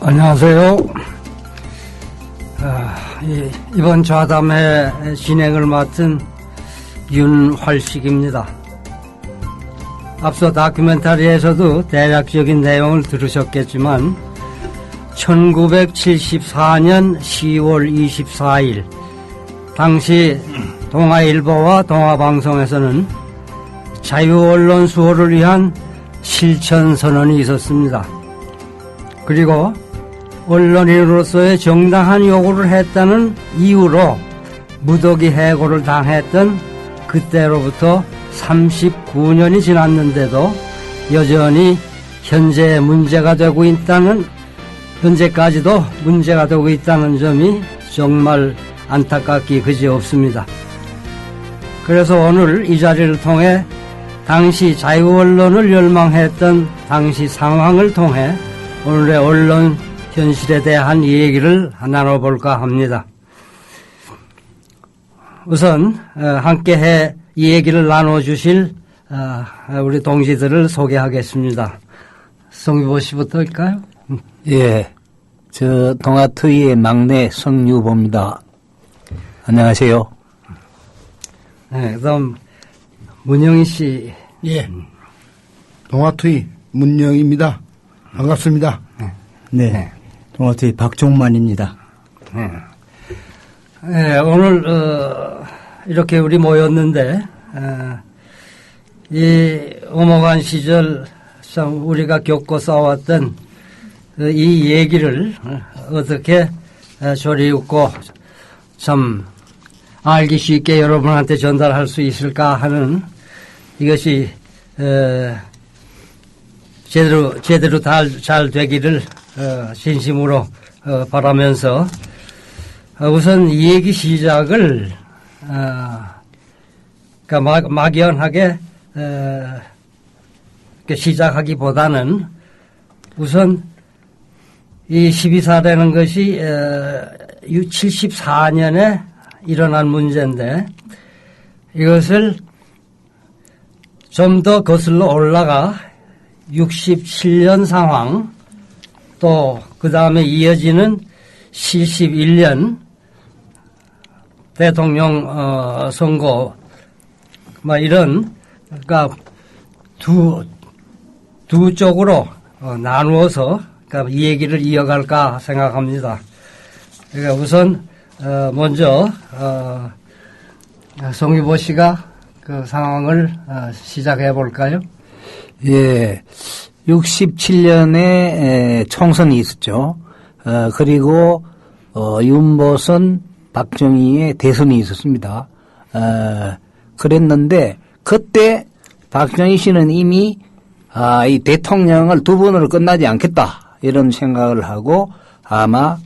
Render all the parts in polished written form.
안녕하세요. 이번 좌담회 진행을 맡은 윤활식입니다. 앞서 다큐멘터리에서도 대략적인 내용을 들으셨겠지만 1974년 10월 24일 당시 동아일보와 동아방송에서는 자유언론 수호를 위한 실천선언이 있었습니다. 그리고 언론인으로서의 정당한 요구를 했다는 이유로 무더기 해고를 당했던 그때로부터 39년이 지났는데도 여전히 현재까지도 문제가 되고 있다는 점이 정말 안타깝기 그지없습니다. 그래서 오늘 이 자리를 통해 당시 자유언론을 열망했던 당시 상황을 통해 오늘의 언론 현실에 대한 얘기를 나눠볼까 합니다. 우선 함께 이 얘기를 나눠주실 우리 동지들을 소개하겠습니다. 성유보 씨부터일까요? 예, 저 동아투이의 막내 성유보입니다. 안녕하세요. 네, 그다음 문영희 씨. 예, 동아투이 문영희입니다. 반갑습니다. 네. 동아투이 박종만입니다. 네, 오늘 이렇게 우리 모였는데 이 엄혹한 시절 참 우리가 겪고 싸웠던 이 얘기를 어떻게 조리웃고 참 알기 쉽게 여러분한테 전달할 수 있을까 하는 이것이 제대로 잘 되기를 진심으로 바라면서 우선 이 얘기 시작을 그러니까 막연하게 시작하기보다는 우선 이 12사라는 것이 74년에 일어난 문제인데 이것을 좀 더 거슬러 올라가 67년 상황 또 그 다음에 이어지는 71년 대통령 선거 이런 그러니까 두 쪽으로 나누어서 그러니까 이 얘기를 이어갈까 생각합니다. 그러니까 우선 먼저 성유보 씨가 그 상황을 시작해 볼까요? 예, 67년에 총선이 있었죠. 그리고 윤보선, 박정희의 대선이 있었습니다. 그랬는데 그때 박정희 씨는 이미 이 대통령을 두 번으로 끝나지 않겠다 이런 생각을 하고 아마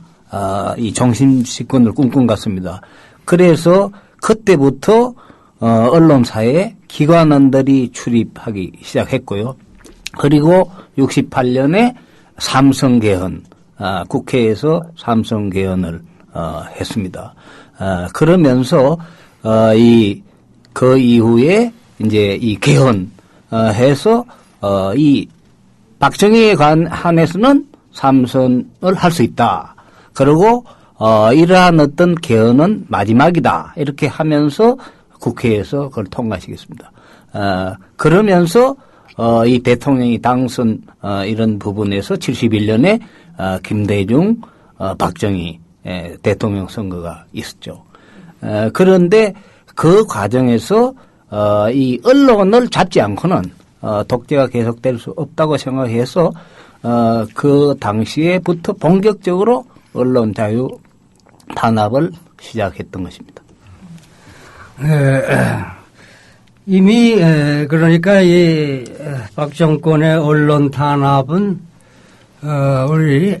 이 정심집권을 꿈꾼 것 같습니다. 그래서 그때부터 언론사에 기관원들이 출입하기 시작했고요. 그리고 68년에 삼성개헌, 국회에서 삼성개헌을 했습니다. 그러면서 그 이후에 이제 이 개헌해서 이 박정희에 한해서는 삼선을 할 수 있다. 그리고 이러한 어떤 개헌은 마지막이다. 이렇게 하면서 국회에서 그걸 통과시켰습니다. 그러면서 이 대통령이 당선 이런 부분에서 71년에 김대중, 박정희 대통령 선거가 있었죠. 그런데 그 과정에서 이 언론을 잡지 않고는 독재가 계속될 수 없다고 생각해서 그 당시에부터 본격적으로 언론 자유 탄압을 시작했던 것입니다. 이미 그러니까 이 박정권의 언론 탄압은 우리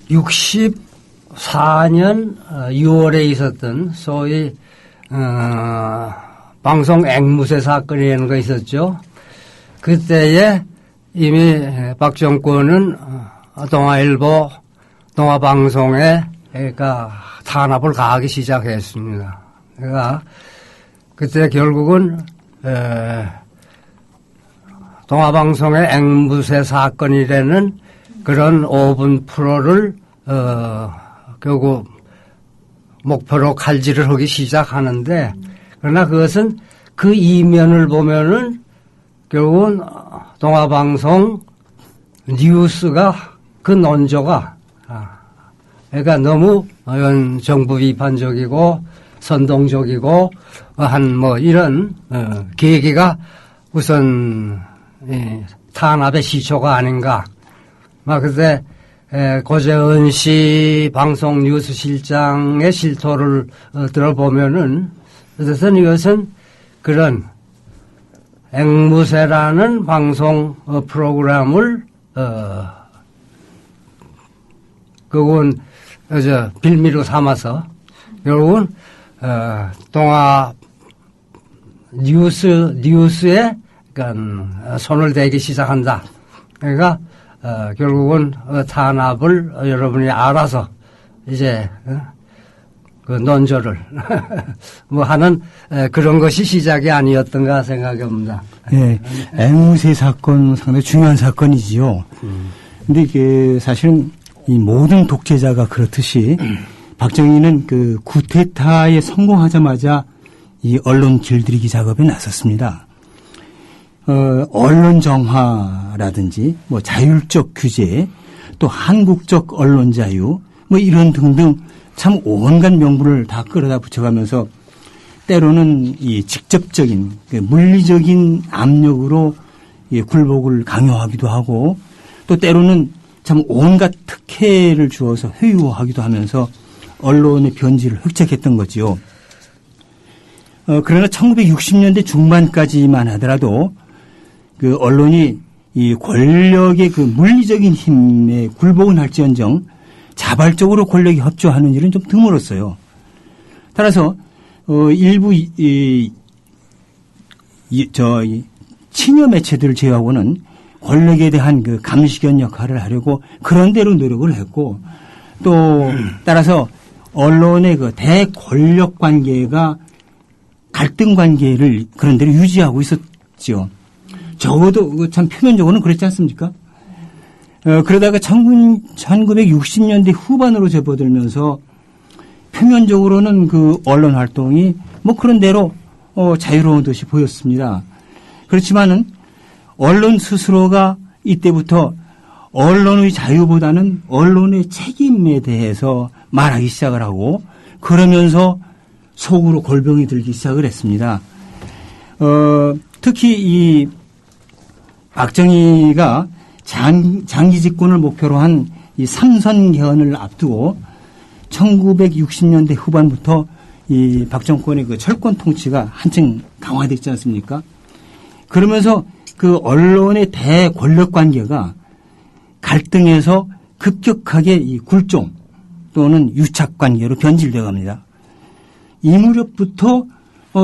64년 6월에 있었던 소위 방송 앵무새 사건이라는 거 있었죠. 그때에 이미 박정권은 동아일보, 동아방송에 그러니까 탄압을 가하기 시작했습니다. 그러니까 그때 결국은 동아방송의 앵무새 사건이라는 그런 5분 프로를 결국 목표로 칼질을 하기 시작하는데, 그러나 그것은 그 이면을 보면은 결국은 동아방송 뉴스가 그 논조가 그러니까 너무 정부 비판적이고 선동적이고 한 뭐 이런 계기가 우선 탄압의 시초가 아닌가. 막 그때 고재은 씨 방송 뉴스 실장의 실토를 들어보면은 그래서 이것은 그런 앵무새라는 방송 프로그램을 그건 빌미로 삼아서 결국은 동아 뉴스에 그러니까 손을 대기 시작한다. 그러니까 결국은 탄압을 여러분이 알아서 이제 그 논조를 뭐 하는 그런 것이 시작이 아니었던가 생각합니다. 네, 앵무새 사건 상당히 중요한 사건이지요. 근데 이게 사실은 이 모든 독재자가 그렇듯이 박정희는 그 쿠데타에 성공하자마자 이 언론 길들이기 작업에 나섰습니다. 언론 정화라든지 뭐 자율적 규제 또 한국적 언론 자유 뭐 이런 등등 참 온갖 명분을 다 끌어다 붙여가면서 때로는 이 직접적인 물리적인 압력으로 이 굴복을 강요하기도 하고 또 때로는 참 온갖 특혜를 주어서 회유하기도 하면서 언론의 변질을 획책했던 거지요. 그러나 1960년대 중반까지만 하더라도 그 언론이 이 권력의 그 물리적인 힘에 굴복은 할지언정 자발적으로 권력에 협조하는 일은 좀 드물었어요. 따라서 일부 친여 매체들을 제외하고는 권력에 대한 그 감시견 역할을 하려고 그런 대로 노력을 했고 또 따라서 언론의 그 대권력 관계가 갈등 관계를 그런 대로 유지하고 있었죠. 적어도 참 표면적으로는 그렇지 않습니까? 그러다가 1960년대 후반으로 접어들면서 표면적으로는 그 언론 활동이 뭐 그런 대로 자유로운 듯이 보였습니다. 그렇지만은 언론 스스로가 이때부터 언론의 자유보다는 언론의 책임에 대해서 말하기 시작을 하고 그러면서 속으로 골병이 들기 시작을 했습니다. 특히 이 박정희가 장기 집권을 목표로 한 이 삼선 개헌을 앞두고 1960년대 후반부터 이 박정권의 그 철권 통치가 한층 강화됐지 않습니까? 그러면서 그 언론의 대권력 관계가 갈등에서 급격하게 이 굴종 또는 유착 관계로 변질되어 갑니다. 이 무렵부터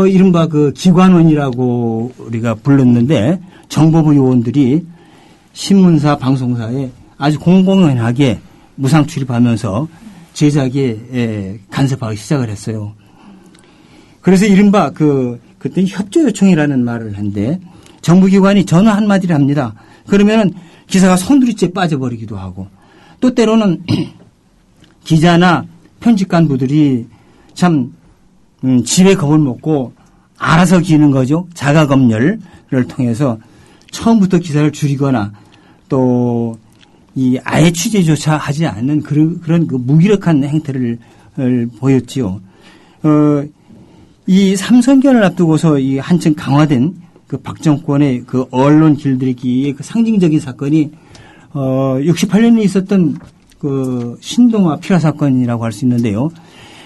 이른바 그 기관원이라고 우리가 불렀는데 정보부 요원들이 신문사, 방송사에 아주 공공연하게 무상 출입하면서 제작에 간섭하기 시작을 했어요. 그래서 이른바 그때 협조 요청이라는 말을 하는데 정부기관이 전화 한마디를 합니다. 그러면은 기사가 손두리째 빠져버리기도 하고 또 때로는 기자나 편집관부들이 참 집에 겁을 먹고 알아서 기는 거죠. 자가검열을 통해서 처음부터 기사를 줄이거나 또 이 아예 취재조차 하지 않는 그런 그 무기력한 행태를 보였지요. 이 삼선견을 앞두고서 이 한층 강화된 그 박정권의 그 언론 길들이기의 그 상징적인 사건이 68년에 있었던 그 신동아 피라 사건이라고 할 수 있는데요.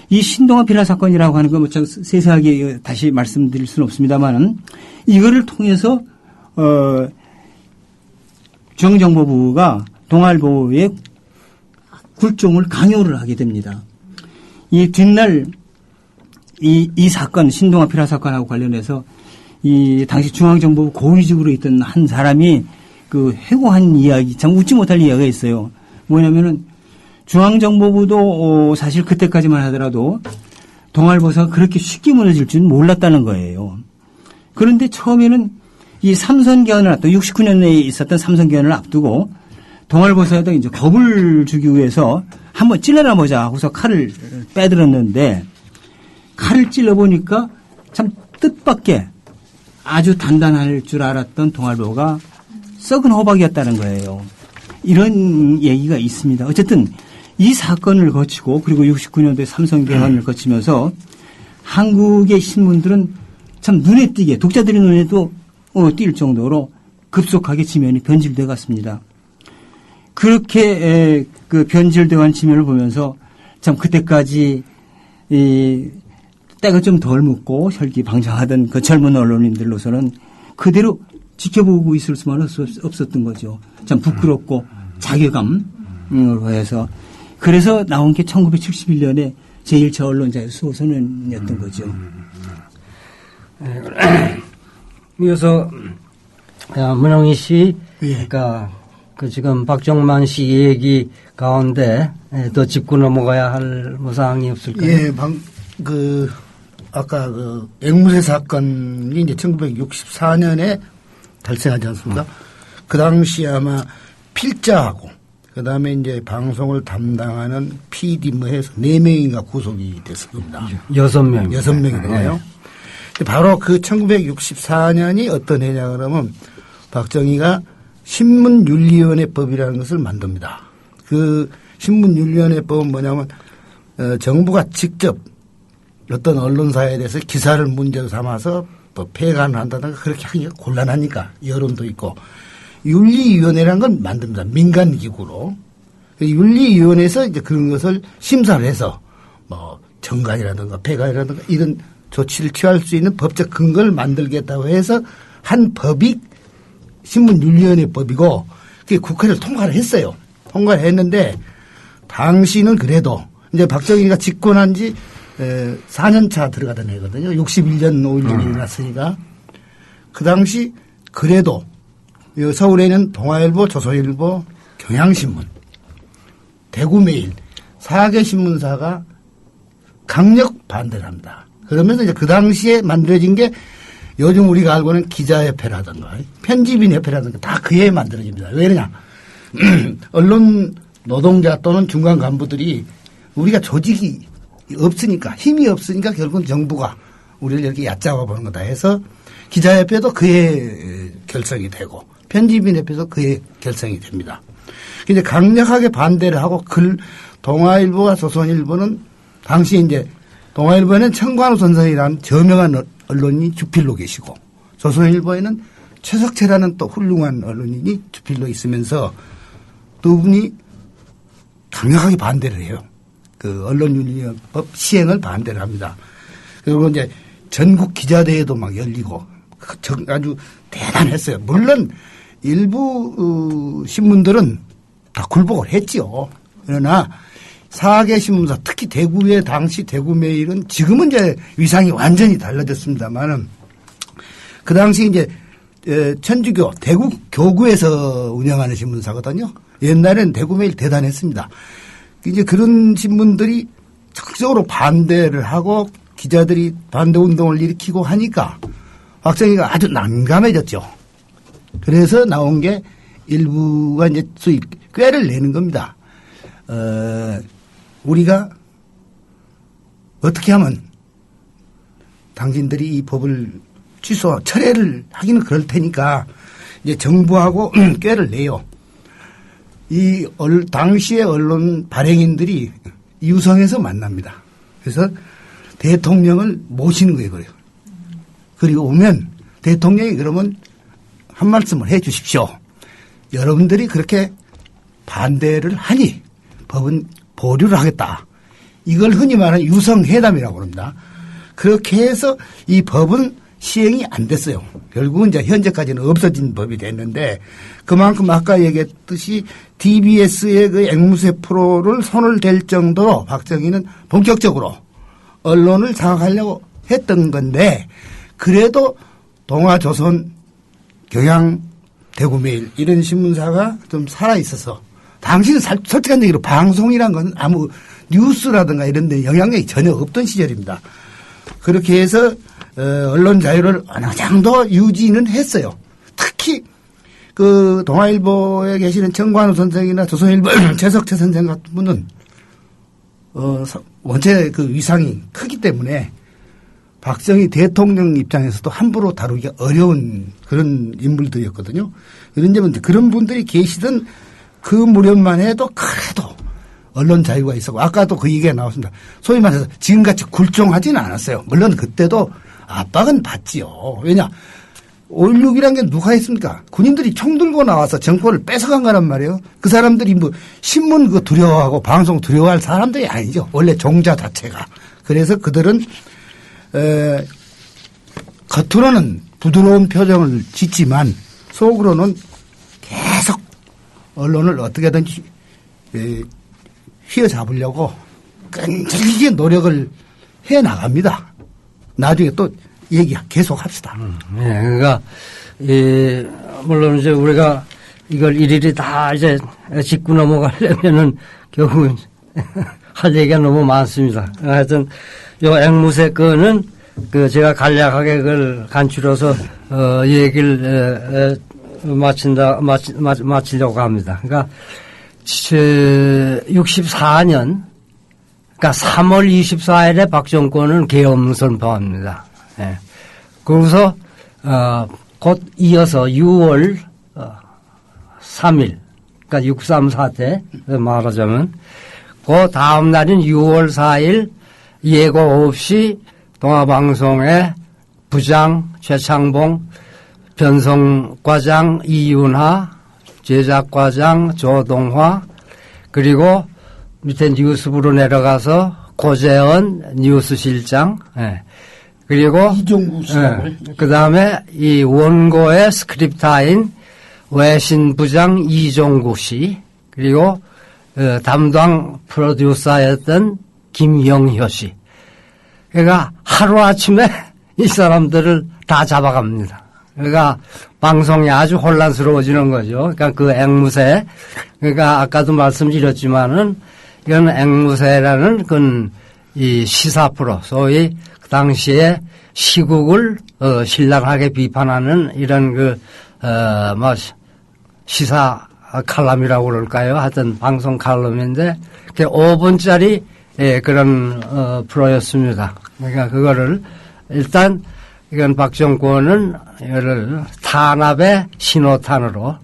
이 신동아 피라 사건이라고 하는 거 뭐 세세하게 다시 말씀드릴 수는 없습니다만은 이거를 통해서 중앙정보부가 동아일보의 굴종을 강요를 하게 됩니다. 이 뒷날 이 사건 신동아 피라 사건하고 관련해서 이 당시 중앙정보부 고위직으로 있던 한 사람이 그 회고한 이야기 참 웃지 못할 이야기가 있어요. 뭐냐면은 중앙정보부도 사실 그때까지만 하더라도 동아일보사가 그렇게 쉽게 무너질 줄은 몰랐다는 거예요. 그런데 처음에는 이 삼선개헌을 앞두고 69년에 있었던 삼선개헌을 앞두고 동아일보사에다 이제 겁을 주기 위해서 한번 찔러나 보자 하고서 칼을 빼들었는데 칼을 찔러보니까 참 뜻밖의 아주 단단할 줄 알았던 동아일보가 썩은 호박이었다는 거예요. 이런 얘기가 있습니다. 어쨌든 이 사건을 거치고 그리고 69년도에 삼성 개헌을 거치면서 한국의 신문들은 참 눈에 띄게 독자들의 눈에도 띌 정도로 급속하게 지면이 변질돼 갔습니다. 그렇게 그 변질돼 간 지면을 보면서 참 그때까지 이 때가 좀 덜 묻고 혈기방장하던 그 젊은 언론인들로서는 그대로 지켜보고 있을 수만 없었던 거죠. 참 부끄럽고 자괴감으로 해서 그래서 나온 게 1971년에 제1차 언론자유 수호선언이었던 거죠. 이어서 문영희 씨, 예. 그러니까 그 지금 박정만 씨 얘기 가운데 더 짚고 넘어가야 할 뭐 사항이 없을까요? 예, 아까 그 앵무새 사건이 이제 1964년에 발생하지 않습니까? 그 당시 아마 필자하고 그 다음에 이제 방송을 담당하는 PD 뭐 해서 4명인가 구속이 됐습니다. 6명. 6명이네요. 바로 그 1964년이 어떤 해냐 그러면 박정희가 신문윤리위원회법이라는 것을 만듭니다. 그 신문윤리위원회법은 뭐냐면 정부가 직접 어떤 언론사에 대해서 기사를 문제로 삼아서 뭐 폐간을 한다든가 그렇게 하기가 곤란하니까 여론도 있고 윤리위원회라는 걸 만듭니다. 민간기구로. 윤리위원회에서 이제 그런 것을 심사를 해서 뭐 정간이라든가 폐간이라든가 이런 조치를 취할 수 있는 법적 근거를 만들겠다고 해서 한 법이 신문윤리위원회법이고 그게 국회를 통과를 했어요. 통과를 했는데 당시는 그래도 이제 박정희가 집권한 지 4년 차 들어가던 해거든요. 61년 5.16이 일어났으니까. 그 당시 그래도 서울에는 동아일보, 조선일보, 경향신문, 대구매일 4개 신문사가 강력 반대를 합니다. 그러면서 이제 그 당시에 만들어진 게 요즘 우리가 알고 있는 기자협회라든가 편집인협회라든가 다 그 해에 만들어집니다. 왜 그러냐. 언론 노동자 또는 중간 간부들이 우리가 조직이 없으니까 힘이 없으니까 결국은 정부가 우리를 이렇게 얕잡아 보는 거다 해서 기자협회도 그해 결성이 되고 편집인협회도 그해 결성이 됩니다. 근데 강력하게 반대를 하고 동아일보와 조선일보는 당시 이제 동아일보에는 청관우 선생이라는 저명한 언론인이 주필로 계시고 조선일보에는 최석채라는 또 훌륭한 언론인이 주필로 있으면서 두 분이 강력하게 반대를 해요. 그 언론윤리법 시행을 반대를 합니다. 그리고 이제 전국 기자대회도 막 열리고 아주 대단했어요. 물론 일부 신문들은 다 굴복을 했지요. 그러나 4개 신문사 특히 대구의 당시 대구매일은 지금은 이제 위상이 완전히 달라졌습니다만은 그 당시 이제 천주교 대구 교구에서 운영하는 신문사거든요. 옛날에는 대구매일 대단했습니다. 이제 그런 신문들이 적극적으로 반대를 하고 기자들이 반대 운동을 일으키고 하니까 박정희가 아주 난감해졌죠. 그래서 나온 게 일부가 이제 수익 꾀를 내는 겁니다. 우리가 어떻게 하면 당신들이 이 법을 철회를 하기는 그럴 테니까 이제 정부하고 꾀를 내요. 이 당시의 언론 발행인들이 유성에서 만납니다. 그래서 대통령을 모시는 거예요. 그래요. 그리고 오면 대통령이 그러면 한 말씀을 해 주십시오. 여러분들이 그렇게 반대를 하니 법은 보류를 하겠다. 이걸 흔히 말하는 유성회담이라고 합니다. 그렇게 해서 이 법은 시행이 안 됐어요. 결국은 이제 현재까지는 없어진 법이 됐는데 그만큼 아까 얘기했듯이 TBS의 그 앵무새 프로를 손을 댈 정도로 박정희는 본격적으로 언론을 장악하려고 했던 건데 그래도 동아조선, 경향, 대구매일 이런 신문사가 좀 살아있어서 당시는 솔직한 얘기로 방송이란 건 아무 뉴스라든가 이런 데 영향력이 전혀 없던 시절입니다. 그렇게 해서 언론 자유를 어느 정도 유지는 했어요. 특히 그 동아일보에 계시는 정관우 선생이나 조선일보 최석채 선생 같은 분은 원체 그 위상이 크기 때문에 박정희 대통령 입장에서도 함부로 다루기가 어려운 그런 인물들이었거든요. 그런 점은 그런 분들이 계시던 그 무렵만 해도 그래도 언론 자유가 있었고 아까도 그 얘기가 나왔습니다. 소위 말해서 지금같이 굴종하지는 않았어요. 물론 그때도 압박은 받지요. 왜냐 5.16이라는 게 누가 했습니까? 군인들이 총 들고 나와서 정권을 뺏어간 거란 말이에요. 그 사람들이 뭐 신문 그 두려워하고 방송 두려워할 사람들이 아니죠. 원래 종자 자체가. 그래서 그들은 겉으로는 부드러운 표정을 짓지만 속으로는 계속 언론을 어떻게든지 휘어잡으려고 끈질기게 노력을 해 나갑니다. 나중에 또 얘기 계속 합시다. 네, 그러니까 물론 이제 우리가 이걸 일일이 다 이제 짚고 넘어가려면은 결국은 할 얘기가 너무 많습니다. 하여튼 요 앵무새 거는 그 제가 간략하게 그걸 간추려서 얘기를 마치려고 합니다. 그러니까 64년 그러니까 3월 24일에 박 정권은 계엄 선포합니다. 예. 그러고서 곧 이어서 6월 3일 그러니까 6.3 사태 말하자면 그 다음 날인 6월 4일 예고 없이 동아방송의 부장 최창봉, 변성과장 이윤하, 제작과장 조동화 그리고 밑에 뉴스부로 내려가서 고재원 뉴스실장 그리고 이종구 씨를 그다음에 이 원고의 스크립타인 외신부장 이종구 씨 그리고 담당 프로듀서였던 김영효 씨. 그러니까 하루아침에 이 사람들을 다 잡아갑니다. 그러니까 방송이 아주 혼란스러워지는 거죠. 그러니까 그 앵무새, 그러니까 아까도 말씀드렸지만은 이건 앵무새라는 이 시사 프로, 소위 그 당시에 시국을 신랄하게 비판하는 이런 시사 칼럼이라고 그럴까요? 하여튼 방송 칼럼인데, 5분짜리 그런 프로였습니다. 그러니까 그거를 일단 이건 박 정권은 이거를 탄압의 신호탄으로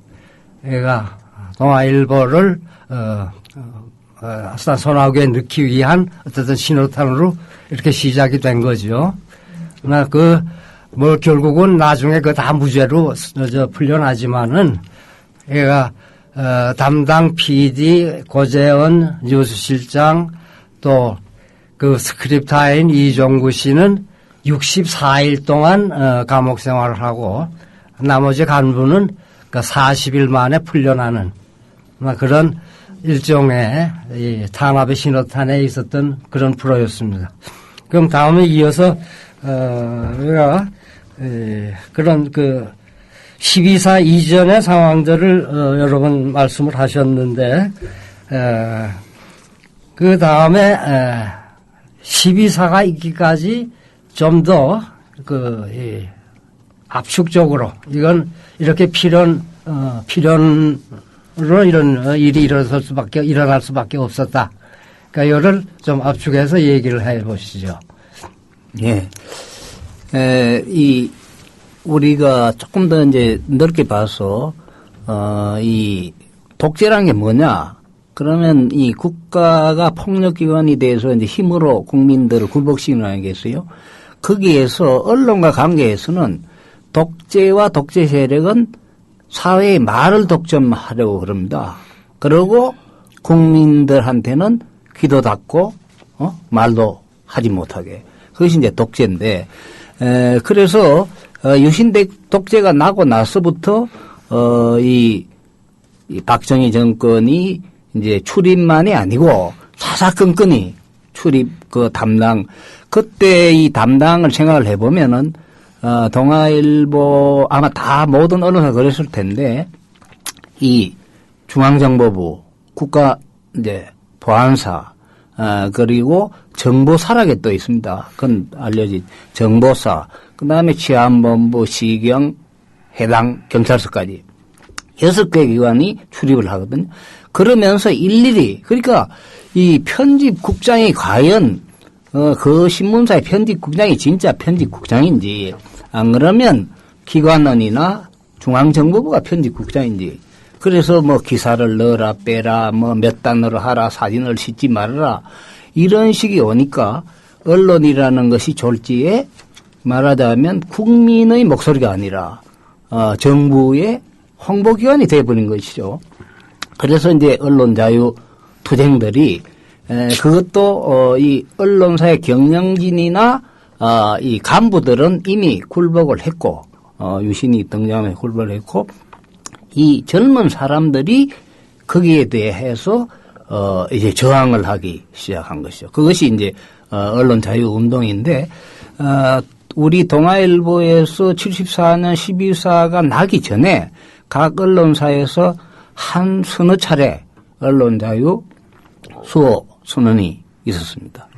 얘가 동아일보를 손아귀에 넣기 위한 어쨌든 신호탄으로 이렇게 시작이 된 거죠. 그러나 결국은 나중에 다 무죄로 풀려나지만은 얘가 담당 PD 고재원 뉴스실장 또 그 스크립타인 이종구 씨는 64일 동안 감옥 생활을 하고 나머지 간부는 40일 만에 풀려나는 그런 일종의 이 탄압의 신호탄에 있었던 그런 프로였습니다. 그럼 다음에 이어서 우리가 그런 12사 이전의 상황들을 여러 번 말씀을 하셨는데 그 다음에 12사가 있기까지 좀 더 압축적으로 이건 이렇게 필연으로 이런 일이 일어날 수밖에 없었다. 그러니까 이거를 좀 압축해서 얘기를 해 보시죠. 예. 우리가 조금 더 이제 넓게 봐서 이 독재라는 게 뭐냐? 그러면 이 국가가 폭력기관이 돼서 이제 힘으로 국민들을 굴복시키는 거 아니겠어요? 거기에서 언론과 관계에서는 독재와 독재 세력은 사회의 말을 독점하려고 그럽니다. 그리고 국민들한테는 귀도 닫고 말도 하지 못하게. 그것이 이제 독재인데 그래서 유신 독재가 나고 나서부터 이 박정희 정권이 이제 출입만이 아니고 사사건건이 출입 담당 그때 이 담당을 생각을 해보면은 동아일보 아마 다 모든 언론사 그랬을 텐데 이 중앙정보부 국가 이제 보안사 그리고 정보사라게 또 있습니다. 그건 알려진 정보사 그다음에 치안본부 시경 해당 경찰서까지 6개 기관이 출입을 하거든요. 그러면서 일일이 그러니까 이 편집국장이 과연 그 신문사의 편집국장이 진짜 편집국장인지 안 그러면 기관원이나 중앙정보부가 편집국장인지 그래서 뭐 기사를 넣어라 빼라 뭐 몇 단어로 하라 사진을 싣지 말아라 이런 식이 오니까 언론이라는 것이 졸지에 말하자면 국민의 목소리가 아니라 정부의 홍보기관이 돼버린 것이죠. 그래서 이제 언론 자유 투쟁들이 그것도 이 언론사의 경영진이나 이 간부들은 이미 굴복을 했고 유신이 등장하면서 굴복을 했고 이 젊은 사람들이 거기에 대해서 이제 저항을 하기 시작한 것이죠. 그것이 이제 언론 자유 운동인데 우리 동아일보에서 74년 12사가 나기 전에 각 언론사에서 한 서너 차례 언론 자유 수호 선언이 있었습니다.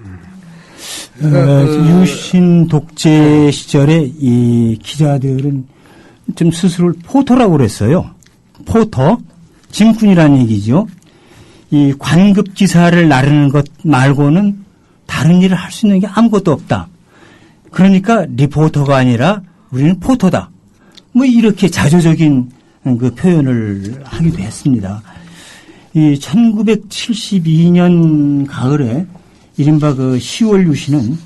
유신 독재 시절에 이 기자들은 좀 스스로를 포토라고 그랬어요. 포터, 짐꾼이라는 얘기죠. 이 관급 기사를 나르는 것 말고는 다른 일을 할 수 있는 게 아무것도 없다. 그러니까 리포터가 아니라 우리는 포토다. 뭐 이렇게 자조적인 그 표현을 하기도 했습니다. 이 1972년 가을에 이른바 그 10월 유신은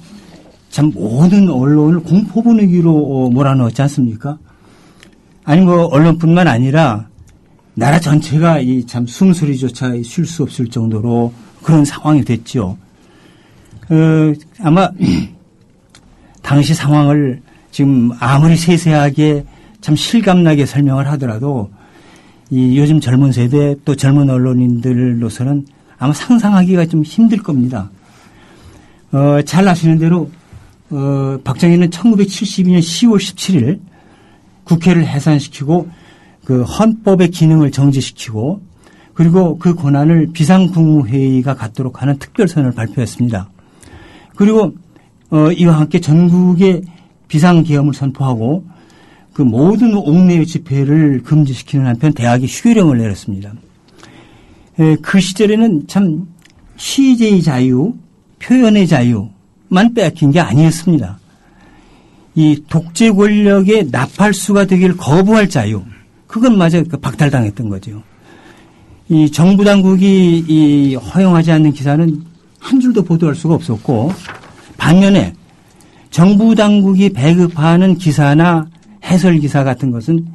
참 모든 언론을 공포 분위기로 몰아넣었지 않습니까? 아니 뭐 언론뿐만 아니라 나라 전체가 이 참 숨소리조차 쉴 수 없을 정도로 그런 상황이 됐죠. 아마 당시 상황을 지금 아무리 세세하게 참 실감나게 설명을 하더라도 이 요즘 젊은 세대 또 젊은 언론인들로서는 아마 상상하기가 좀 힘들 겁니다. 잘 아시는 대로 박정희는 1972년 10월 17일 국회를 해산시키고 그 헌법의 기능을 정지시키고 그리고 그 권한을 비상국무회의가 갖도록 하는 특별선을 발표했습니다. 그리고 이와 함께 전국에 비상계엄을 선포하고 그 모든 옥내 집회를 금지시키는 한편 대학이 휴교령을 내렸습니다. 그 시절에는 참 시위의 자유, 표현의 자유만 빼앗긴 게 아니었습니다. 이 독재 권력의 나팔수가 되기를 거부할 자유, 그것마저 박탈당했던 거죠. 이 정부 당국이 이 허용하지 않는 기사는 한 줄도 보도할 수가 없었고 반면에 정부 당국이 배급하는 기사나 해설 기사 같은 것은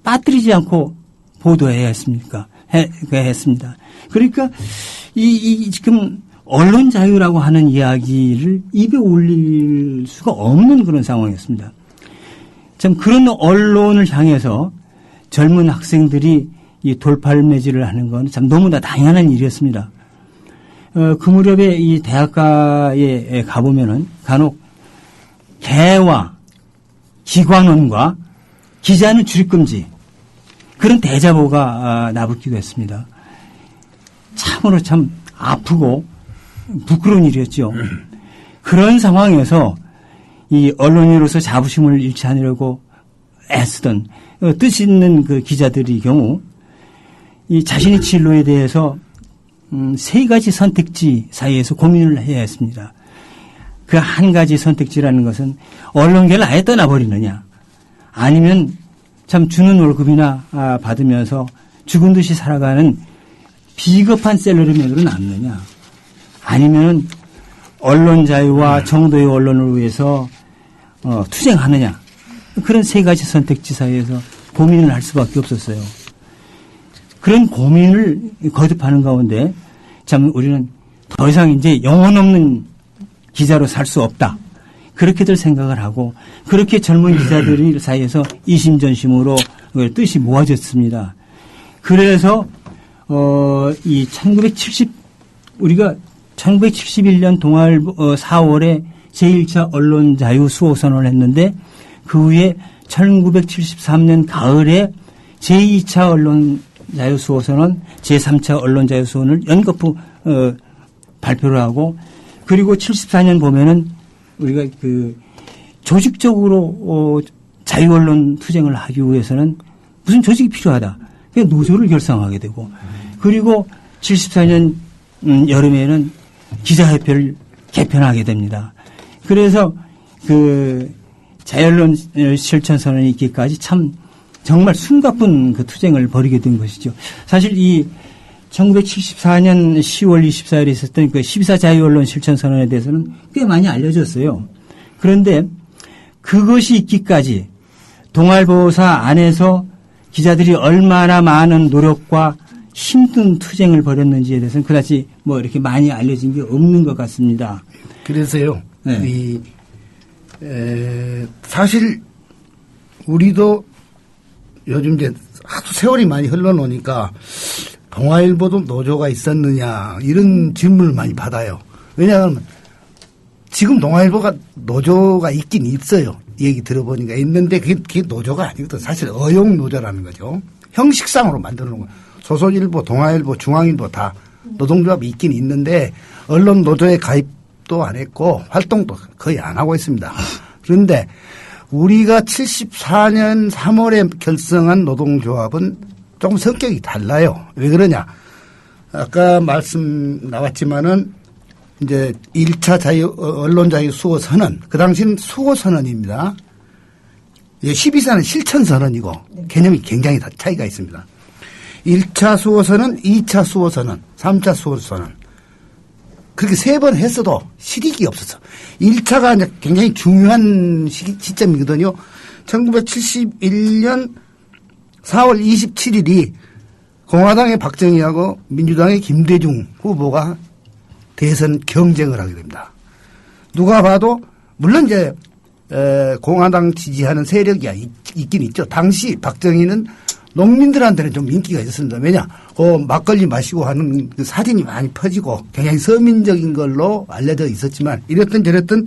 빠뜨리지 않고 보도해야 했습니다. 그러니까 이 지금 언론 자유라고 하는 이야기를 입에 올릴 수가 없는 그런 상황이었습니다. 참 그런 언론을 향해서 젊은 학생들이 이 돌팔매질을 하는 건 참 너무나 당연한 일이었습니다. 그 무렵에 이 대학가에 가보면은 간혹 개와 기관원과 기자는 출입금지 그런 대자보가 나붙기도 했습니다. 참으로 참 아프고 부끄러운 일이었죠. 그런 상황에서 이 언론인으로서 자부심을 잃지 않으려고 애쓰던 뜻 있는 그 기자들의 경우 이 자신의 진로에 대해서 세 가지 선택지 사이에서 고민을 해야 했습니다. 그 한 가지 선택지라는 것은 언론계를 아예 떠나버리느냐 아니면 참 주는 월급이나 받으면서 죽은 듯이 살아가는 비겁한 샐러리맨으로 남느냐 아니면 언론 자유와 정도의 언론을 위해서 투쟁하느냐 그런 세 가지 선택지 사이에서 고민을 할 수밖에 없었어요. 그런 고민을 거듭하는 가운데 참 우리는 더 이상 이제 영혼 없는 기자로 살 수 없다. 그렇게들 생각을 하고 그렇게 젊은 기자들 사이에서 이심전심으로 뜻이 모아졌습니다. 그래서 이 우리가 1971년 동아일보 4월에 제1차 언론자유 수호선언을 했는데 그 후에 1973년 가을에 제2차 언론자유수호선언, 제3차 언론자유수호선을 연거푸 발표를 하고 그리고 74년 보면은 우리가 그 조직적으로 자유언론 투쟁을 하기 위해서는 무슨 조직이 필요하다. 노조를 결성하게 되고 그리고 74년 여름에는 기자협회를 개편하게 됩니다. 그래서 그 자율론 실천선언이 있기까지 참 정말 숨가쁜 그 투쟁을 벌이게 된 것이죠. 사실 이 1974년 10월 24일에 있었던 그 12.4 자유언론 실천선언에 대해서는 꽤 많이 알려졌어요. 그런데 그것이 있기까지 동아일보사 안에서 기자들이 얼마나 많은 노력과 힘든 투쟁을 벌였는지에 대해서는 그다지 뭐 이렇게 많이 알려진 게 없는 것 같습니다. 그래서요. 네. 사실 우리도 요즘 이제 하도 세월이 많이 흘러놓으니까 동아일보도 노조가 있었느냐 이런 질문을 많이 받아요. 왜냐하면 지금 동아일보가 노조가 있긴 있어요. 얘기 들어보니까 있는데 그게 노조가 아니거든. 사실 어용 노조라는 거죠. 형식상으로 만들어 놓은 거예요. 조선일보, 동아일보, 중앙일보 다 노동조합이 있긴 있는데 언론 노조에 가입도 안 했고 활동도 거의 안 하고 있습니다. 그런데 우리가 74년 3월에 결성한 노동조합은 조금 성격이 달라요. 왜 그러냐. 아까 말씀 나왔지만은 이제 1차 언론자유 수호선언, 그 당시는 수호선언입니다. 12사는 실천선언이고 개념이 굉장히 차이가 있습니다. 1차 수호선언, 2차 수호선언, 3차 수호선언. 그렇게 3번 했어도 실익이 없었어. 1차가 이제 굉장히 중요한 시점이거든요. 1971년 4월 27일이 공화당의 박정희하고 민주당의 김대중 후보가 대선 경쟁을 하게 됩니다. 누가 봐도 물론 이제 공화당 지지하는 세력이 있긴 있죠. 당시 박정희는 농민들한테는 좀 인기가 있었습니다. 왜냐? 막걸리 마시고 하는 그 사진이 많이 퍼지고 굉장히 서민적인 걸로 알려져 있었지만 이랬든 저랬든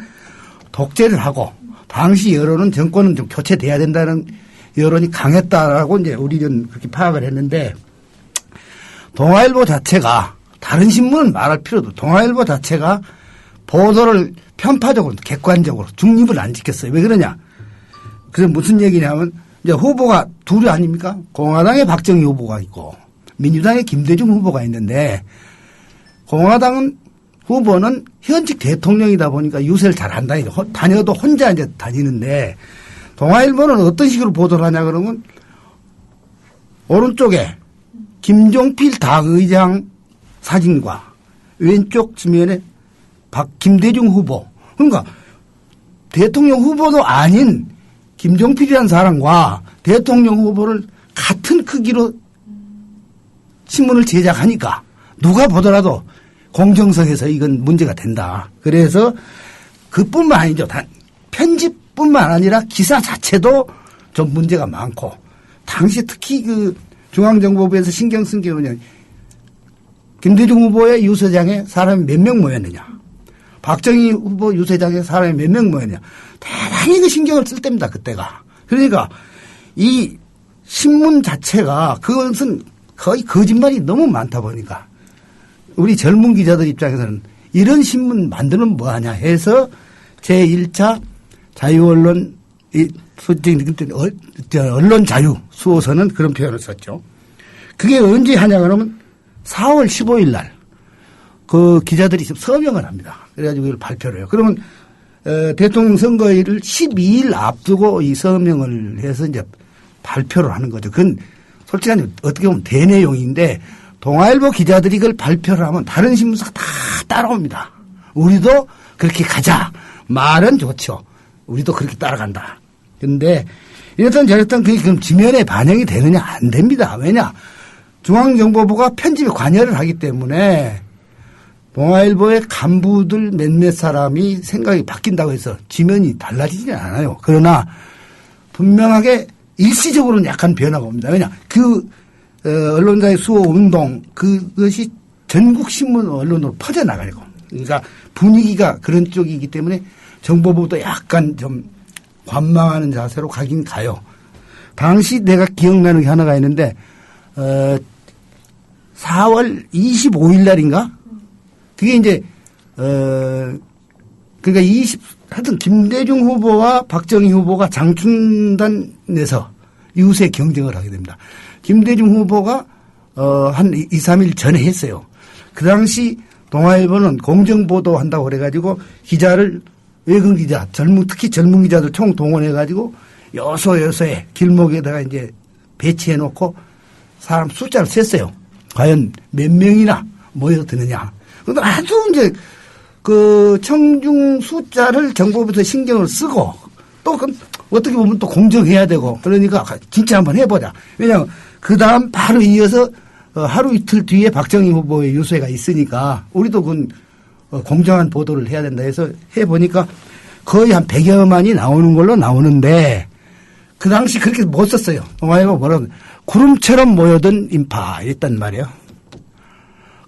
독재를 하고 당시 여론은 정권은 좀 교체돼야 된다는 여론이 강했다라고 이제 우리는 그렇게 파악을 했는데 동아일보 자체가 다른 신문은 말할 필요도 동아일보 자체가 보도를 편파적으로 객관적으로 중립을 안 지켰어요. 왜 그러냐? 그래서 무슨 얘기냐면 이제 후보가 둘이 아닙니까? 공화당의 박정희 후보가 있고 민주당의 김대중 후보가 있는데 공화당 후보는 현직 대통령이다 보니까 유세를 잘 안 다니고 다녀도 혼자 이제 다니는데 동아일보는 어떤 식으로 보도를 하냐 그러면 오른쪽에 김종필 당의장 사진과 왼쪽 지면에 김대중 후보 그러니까 대통령 후보도 아닌 김종필이라는 사람과 대통령 후보를 같은 크기로 신문을 제작하니까 누가 보더라도 공정성에서 이건 문제가 된다. 그래서 그뿐만 아니죠. 편집뿐만 아니라 기사 자체도 좀 문제가 많고 당시 특히 그 중앙정보부에서 신경 쓴 게 뭐냐. 김대중 후보의 유세장에 사람이 몇 명 모였느냐. 박정희 후보 유세장에 사람이 몇 명 모였느냐. 대단히 그 신경을 쓸 때입니다. 그때가. 그러니까 이 신문 자체가 그것은 거의 거짓말이 너무 많다 보니까 우리 젊은 기자들 입장에서는 이런 신문 만들면 뭐하냐 해서 제1차 자유언론 솔직히 그때 언론 자유 수호선은 그런 표현을 썼죠. 그게 언제 하냐 그러면 4월 15일 날 그 기자들이 서명을 합니다. 그래가지고 이걸 발표를 해요. 그러면 대통령 선거일을 12일 앞두고 이 서명을 해서 이제 발표를 하는 거죠. 그건 솔직히 어떻게 보면 대내용인데 동아일보 기자들이 그걸 발표를 하면 다른 신문사가 다 따라옵니다. 우리도 그렇게 가자. 말은 좋죠. 우리도 그렇게 따라간다. 그런데 이랬던 저랬던 그게 그럼 지면에 반영이 되느냐 안 됩니다. 왜냐 중앙정보부가 편집에 관여를 하기 때문에 동아일보의 간부들 몇몇 사람이 생각이 바뀐다고 해서 지면이 달라지지는 않아요. 그러나 분명하게 일시적으로는 약간 변화가 옵니다. 왜냐 언론자의 수호 운동 그것이 전국 신문 언론으로 퍼져나가고 그러니까 분위기가 그런 쪽이기 때문에 정보부도 약간 좀 관망하는 자세로 가긴 가요. 당시 내가 기억나는 게 하나가 있는데 4월 25일 날인가? 그게 이제 그러니까 하여튼 김대중 후보와 박정희 후보가 장춘단에서 유세 경쟁을 하게 됩니다. 김대중 후보가 한 2, 3일 전에 했어요. 그 당시 동아일보는 공정보도 한다고 그래가지고 기자를 외근 기자, 특히 젊은 기자들 총 동원해가지고 여소에 길목에다가 이제 배치해 놓고 사람 숫자를 셌어요. 과연 몇 명이나 모여드느냐. 그런데 아주 이제 그 청중 숫자를 정부부터 신경을 쓰고 또 어떻게 보면 또 공정해야 되고 그러니까 진짜 한번 해보자. 왜냐하면 그 다음 바로 이어서 하루 이틀 뒤에 박정희 후보의 유세가 있으니까 우리도 그건 공정한 보도를 해야 된다 해서 해보니까 거의 한 100여만이 나오는 걸로 나오는데 그 당시 그렇게 못 썼어요. 동아일보 뭐라고 구름처럼 모여든 인파 이랬단 말이에요.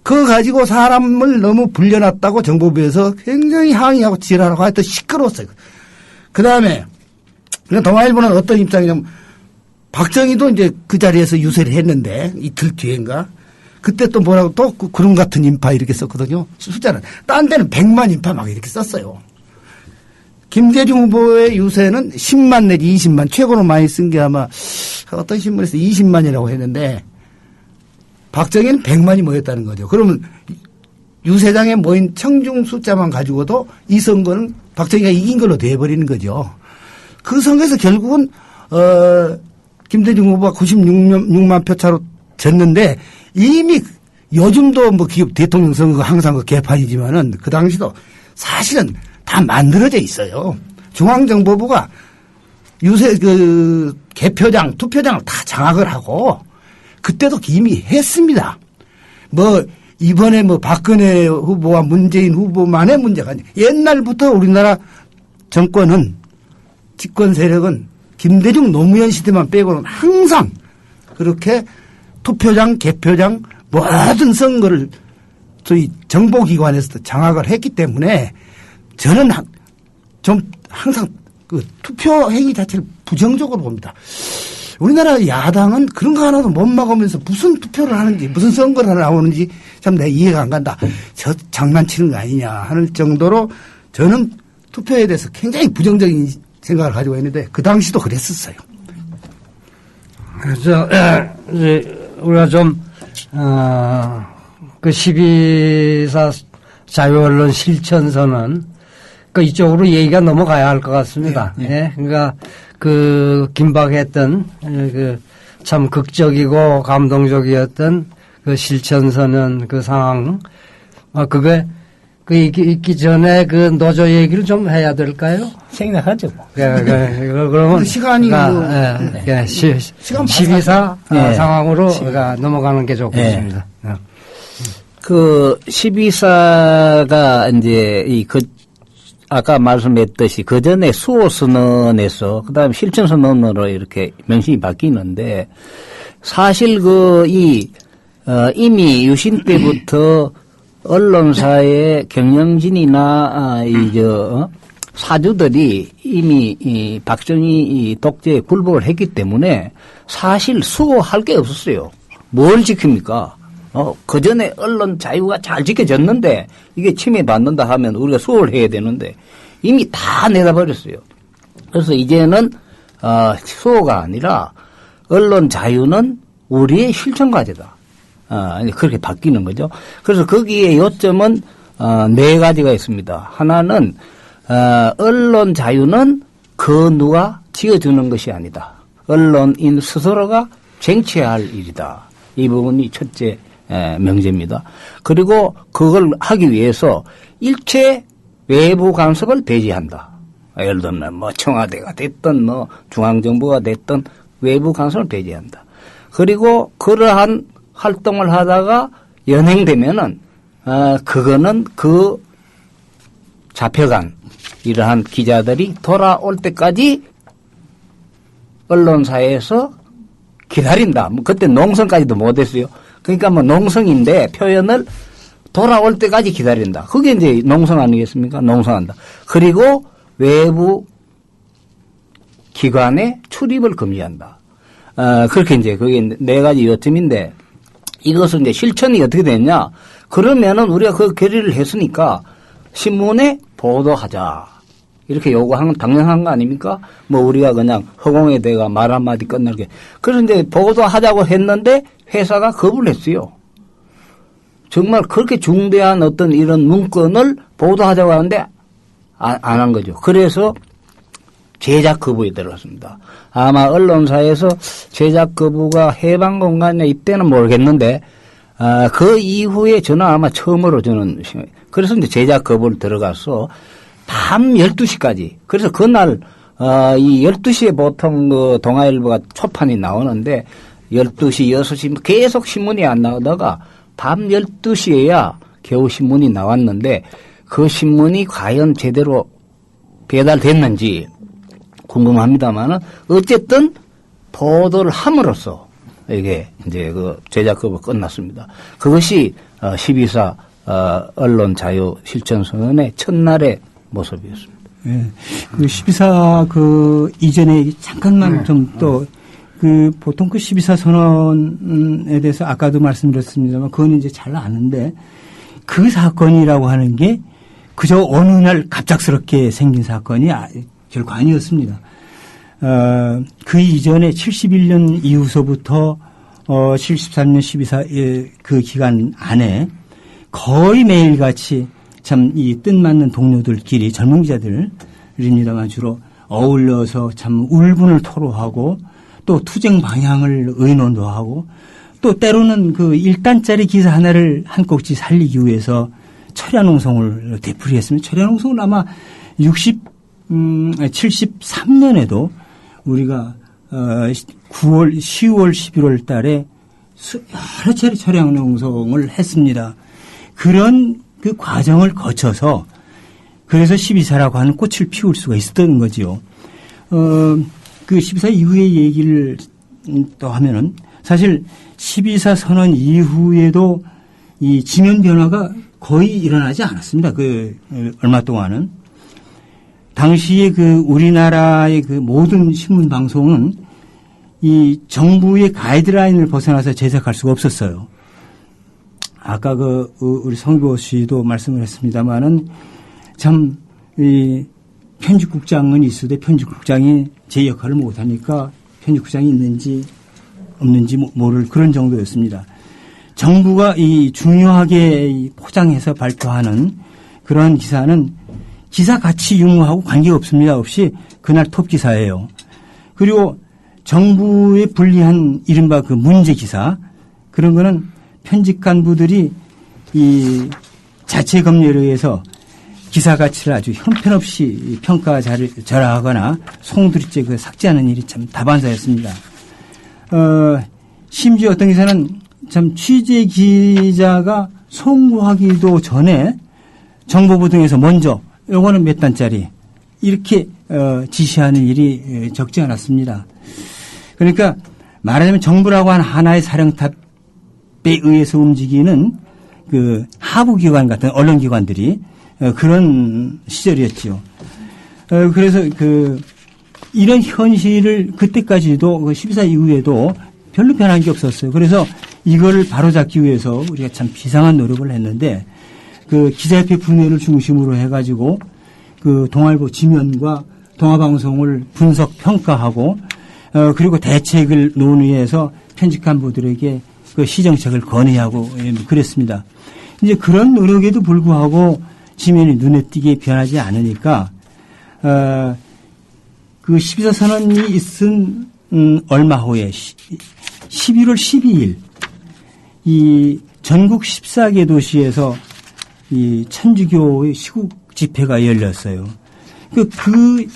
그거 가지고 사람을 너무 불려놨다고 정부부에서 굉장히 항의하고 지랄하고 하여튼 시끄러웠어요. 그 다음에 동아일보는 어떤 입장이냐면 박정희도 이제 그 자리에서 유세를 했는데 이틀 뒤인가 그때 또 뭐라고 또 구름 같은 인파 이렇게 썼거든요. 숫자는 딴 데는 100만 인파 막 이렇게 썼어요. 김대중 후보의 유세는 10만 내지 20만 최고로 많이 쓴 게 아마 어떤 신문에서 20만이라고 했는데 박정희는 100만이 모였다는 거죠. 그러면 유세장에 모인 청중 숫자만 가지고도 이 선거는 박정희가 이긴 걸로 돼버리는 거죠. 그 선거에서 결국은 김대중 후보가 96만 표 차로 졌는데 이미 요즘도 뭐 기업 대통령 선거가 항상 그 개판이지만은 그 당시도 사실은 다 만들어져 있어요. 중앙정보부가 유세 개표장, 투표장을 다 장악을 하고 그때도 이미 했습니다. 뭐 이번에 뭐 박근혜 후보와 문재인 후보만의 문제가 아니에요. 옛날부터 우리나라 정권은 집권 세력은 김대중 노무현 시대만 빼고는 항상 그렇게 투표장, 개표장 모든 선거를 저희 정보기관에서도 장악을 했기 때문에 저는 좀 항상 그 투표 행위 자체를 부정적으로 봅니다. 우리나라 야당은 그런 거 하나도 못 막으면서 무슨 투표를 하는지 무슨 선거를 하나 나오는지 참 내가 이해가 안 간다. 저 장난치는 거 아니냐 하는 정도로 저는 투표에 대해서 굉장히 부정적인 생각을 가지고 있는데 그 당시도 그랬었어요. 그래서 우리가 좀 그 12.4 자유언론 실천선언 그 이쪽으로 얘기가 넘어가야 할 것 같습니다. 네. 예. 그러니까 그 긴박했던 그 참 극적이고 감동적이었던 그 실천선언 그 상황 그게 그 있기 전에 그 노조 얘기를 좀 해야 될까요? 생략하죠. 뭐. 그러면 시간이 그러니까 시간 12.4 네. 상황으로 넘어가는 게 좋겠습니다. 네. 그 12.4가 이제 아까 말씀했듯이 그 전에 수호선언에서 그다음에 실천선언으로 이렇게 명칭이 바뀌는데 사실 이미 유신 때부터 언론사의 경영진이나 사주들이 이미 박정희 독재에 굴복을 했기 때문에 사실 수호할 게 없었어요. 뭘 지킵니까? 그 전에 언론 자유가 잘 지켜졌는데 이게 침해받는다 하면 우리가 수호를 해야 되는데 이미 다 내다버렸어요. 그래서 이제는 수호가 아니라 언론 자유는 우리의 실천 과제다. 그렇게 바뀌는 거죠. 그래서 거기에 요점은 4가지가 있습니다. 하나는 언론 자유는 그 누가 지어주는 것이 아니다. 언론인 스스로가 쟁취해야 할 일이다. 이 부분이 첫째 명제입니다. 그리고 그걸 하기 위해서 일체 외부 간섭을 배제한다. 예를 들면 뭐 청와대가 됐든 뭐 중앙정부가 됐든 외부 간섭을 배제한다. 그리고 그러한 활동을 하다가 연행되면은 그거는 그 잡혀간 이러한 기자들이 돌아올 때까지 언론사에서 기다린다. 뭐 그때 농성까지도 못했어요. 그러니까 뭐 농성인데 표현을 돌아올 때까지 기다린다. 그게 이제 농성 아니겠습니까? 농성한다. 그리고 외부 기관의 출입을 금지한다. 그렇게 이제 그게 4가지 요점인데 이것은 이제 실천이 어떻게 되냐? 그러면은 우리가 그 결의를 했으니까 신문에 보도하자. 이렇게 요구하는 건 당연한 거 아닙니까? 뭐 우리가 그냥 허공에 대가 말 한마디 끝날게. 그런데 보도하자고 했는데 회사가 거부를 했어요. 정말 그렇게 중대한 어떤 이런 문건을 보도하자고 하는데 안 한 거죠. 그래서 제작 거부에 들어갔습니다. 아마 언론사에서 제작 거부가 해방 공간에 이때는 모르겠는데 그 이후에 저는 아마 처음으로 저는 그래서 이제 제작 거부를 들어가서 밤 12시까지 그래서 그날 이 12시에 보통 그 동아일보가 초판이 나오는데 12시, 6시 계속 신문이 안 나오다가 밤 12시에야 겨우 신문이 나왔는데 그 신문이 과연 제대로 배달됐는지 궁금합니다만은 어쨌든 보도를 함으로써 이게 이제 그 제작 거부 끝났습니다. 그것이 12.4 언론 자유 실천 선언의 첫날의 모습이었습니다. 네. 그 12.4 그 이전에 잠깐만 좀 또 그 보통 그 12.4 선언에 대해서 아까도 말씀드렸습니다만 그건 이제 잘 아는데 그 사건이라고 하는 게 그저 어느 날 갑작스럽게 생긴 사건이 결코 아니었습니다. 그 이전에 71년 이후서부터 73년 12.4 그 기간 안에 거의 매일같이 참 이 뜻맞는 동료들끼리 젊은 기자들입니다만 주로 어울려서 참 울분을 토로하고 또 투쟁 방향을 의논도 하고 또 때로는 그 1단짜리 기사 하나를 한 꼭지 살리기 위해서 철야농성을 되풀이했습니다. 철야농성은 아마 73년에도 우리가 9월, 10월, 11월 달에 여러 차례 철야농성을 했습니다. 그런 그 과정을 거쳐서 그래서 12.4라고 하는 꽃을 피울 수가 있었던 거지요. 그 12.4 이후의 얘기를 또 하면은 사실 12.4 선언 이후에도 이 지면 변화가 거의 일어나지 않았습니다. 그 얼마 동안은. 당시에 그 우리나라의 그 모든 신문 방송은 이 정부의 가이드라인을 벗어나서 제작할 수가 없었어요. 아까 그 우리 성교 씨도 말씀을 했습니다마는 참 이 편집국장은 있으되 편집국장이 제 역할을 못하니까 편집국장이 있는지 없는지 모를 그런 정도였습니다. 정부가 이 중요하게 포장해서 발표하는 그런 기사는 기사 가치 유무하고 관계없습니다. 없이 그날 톱 기사예요. 그리고 정부에 불리한 이른바 그 문제 기사 그런 거는 편집 간부들이 이 자체 검열에 의해서 기사 가치를 아주 형편없이 평가 절하하거나 송두리째 그 삭제하는 일이 참 다반사였습니다. 심지어 어떤 기사는 참 취재 기자가 송구하기도 전에 정보부 등에서 먼저 요거는 몇 단짜리 이렇게 지시하는 일이 적지 않았습니다. 그러니까 말하자면 정부라고 하는 하나의 사령탑에 의해서 움직이는 그 하부기관 같은 언론기관들이 그런 시절이었죠. 그래서 이런 현실을 그때까지도 12.4 이후에도 별로 변한 게 없었어요. 그래서 이거를 바로잡기 위해서 우리가 참 비상한 노력을 했는데 그 기자협회 분회를 중심으로 해가지고 그 동아일보 지면과 동아방송을 분석 평가하고 그리고 대책을 논의해서 편집 간부들에게 그 시정책을 건의하고 그랬습니다. 이제 그런 노력에도 불구하고 지면이 눈에 띄게 변하지 않으니까 그 12.4 선언이 있은 얼마 후에 11월 12일 이 전국 14개 도시에서 이 천주교의 시국 집회가 열렸어요. 그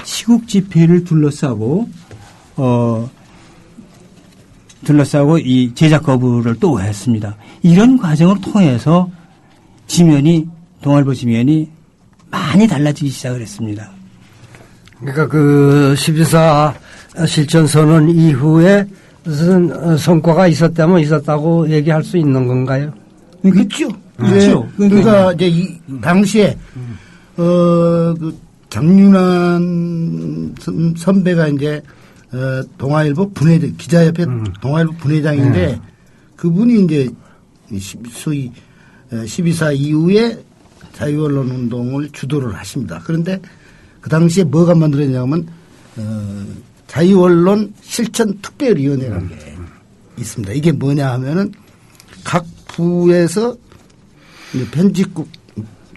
시국 집회를 둘러싸고 이 제작 거부를 또 했습니다. 이런 과정을 통해서 동아일보 지면이 많이 달라지기 시작을 했습니다. 그러니까 그 12.4 실천 선언 이후에 무슨 성과가 있었다면 있었다고 얘기할 수 있는 건가요? 그렇죠. 그렇죠. 그러니까 이제 이 당시에 그 장윤환 선배가 이제 동아일보 분회장 기자협회 동아일보 분회장인데 그분이 이제 소위 12.4 이후에 자유언론 운동을 주도를 하십니다. 그런데 그 당시에 뭐가 만들어졌냐면 자유언론 실천특별위원회라는 게 있습니다. 이게 뭐냐 하면은 각 부에서 편집국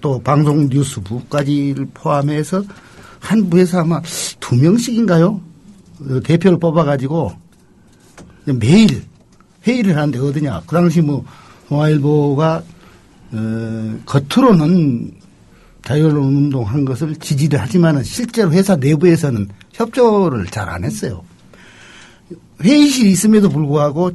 또 방송 뉴스부까지를 포함해서 한 부에서 아마 2명씩인가요? 대표를 뽑아가지고 매일 회의를 하는데 어디냐. 그 당시 뭐 동아일보가 겉으로는 자유언론 운동한 것을 지지를 하지만은 실제로 회사 내부에서는 협조를 잘 안 했어요. 회의실이 있음에도 불구하고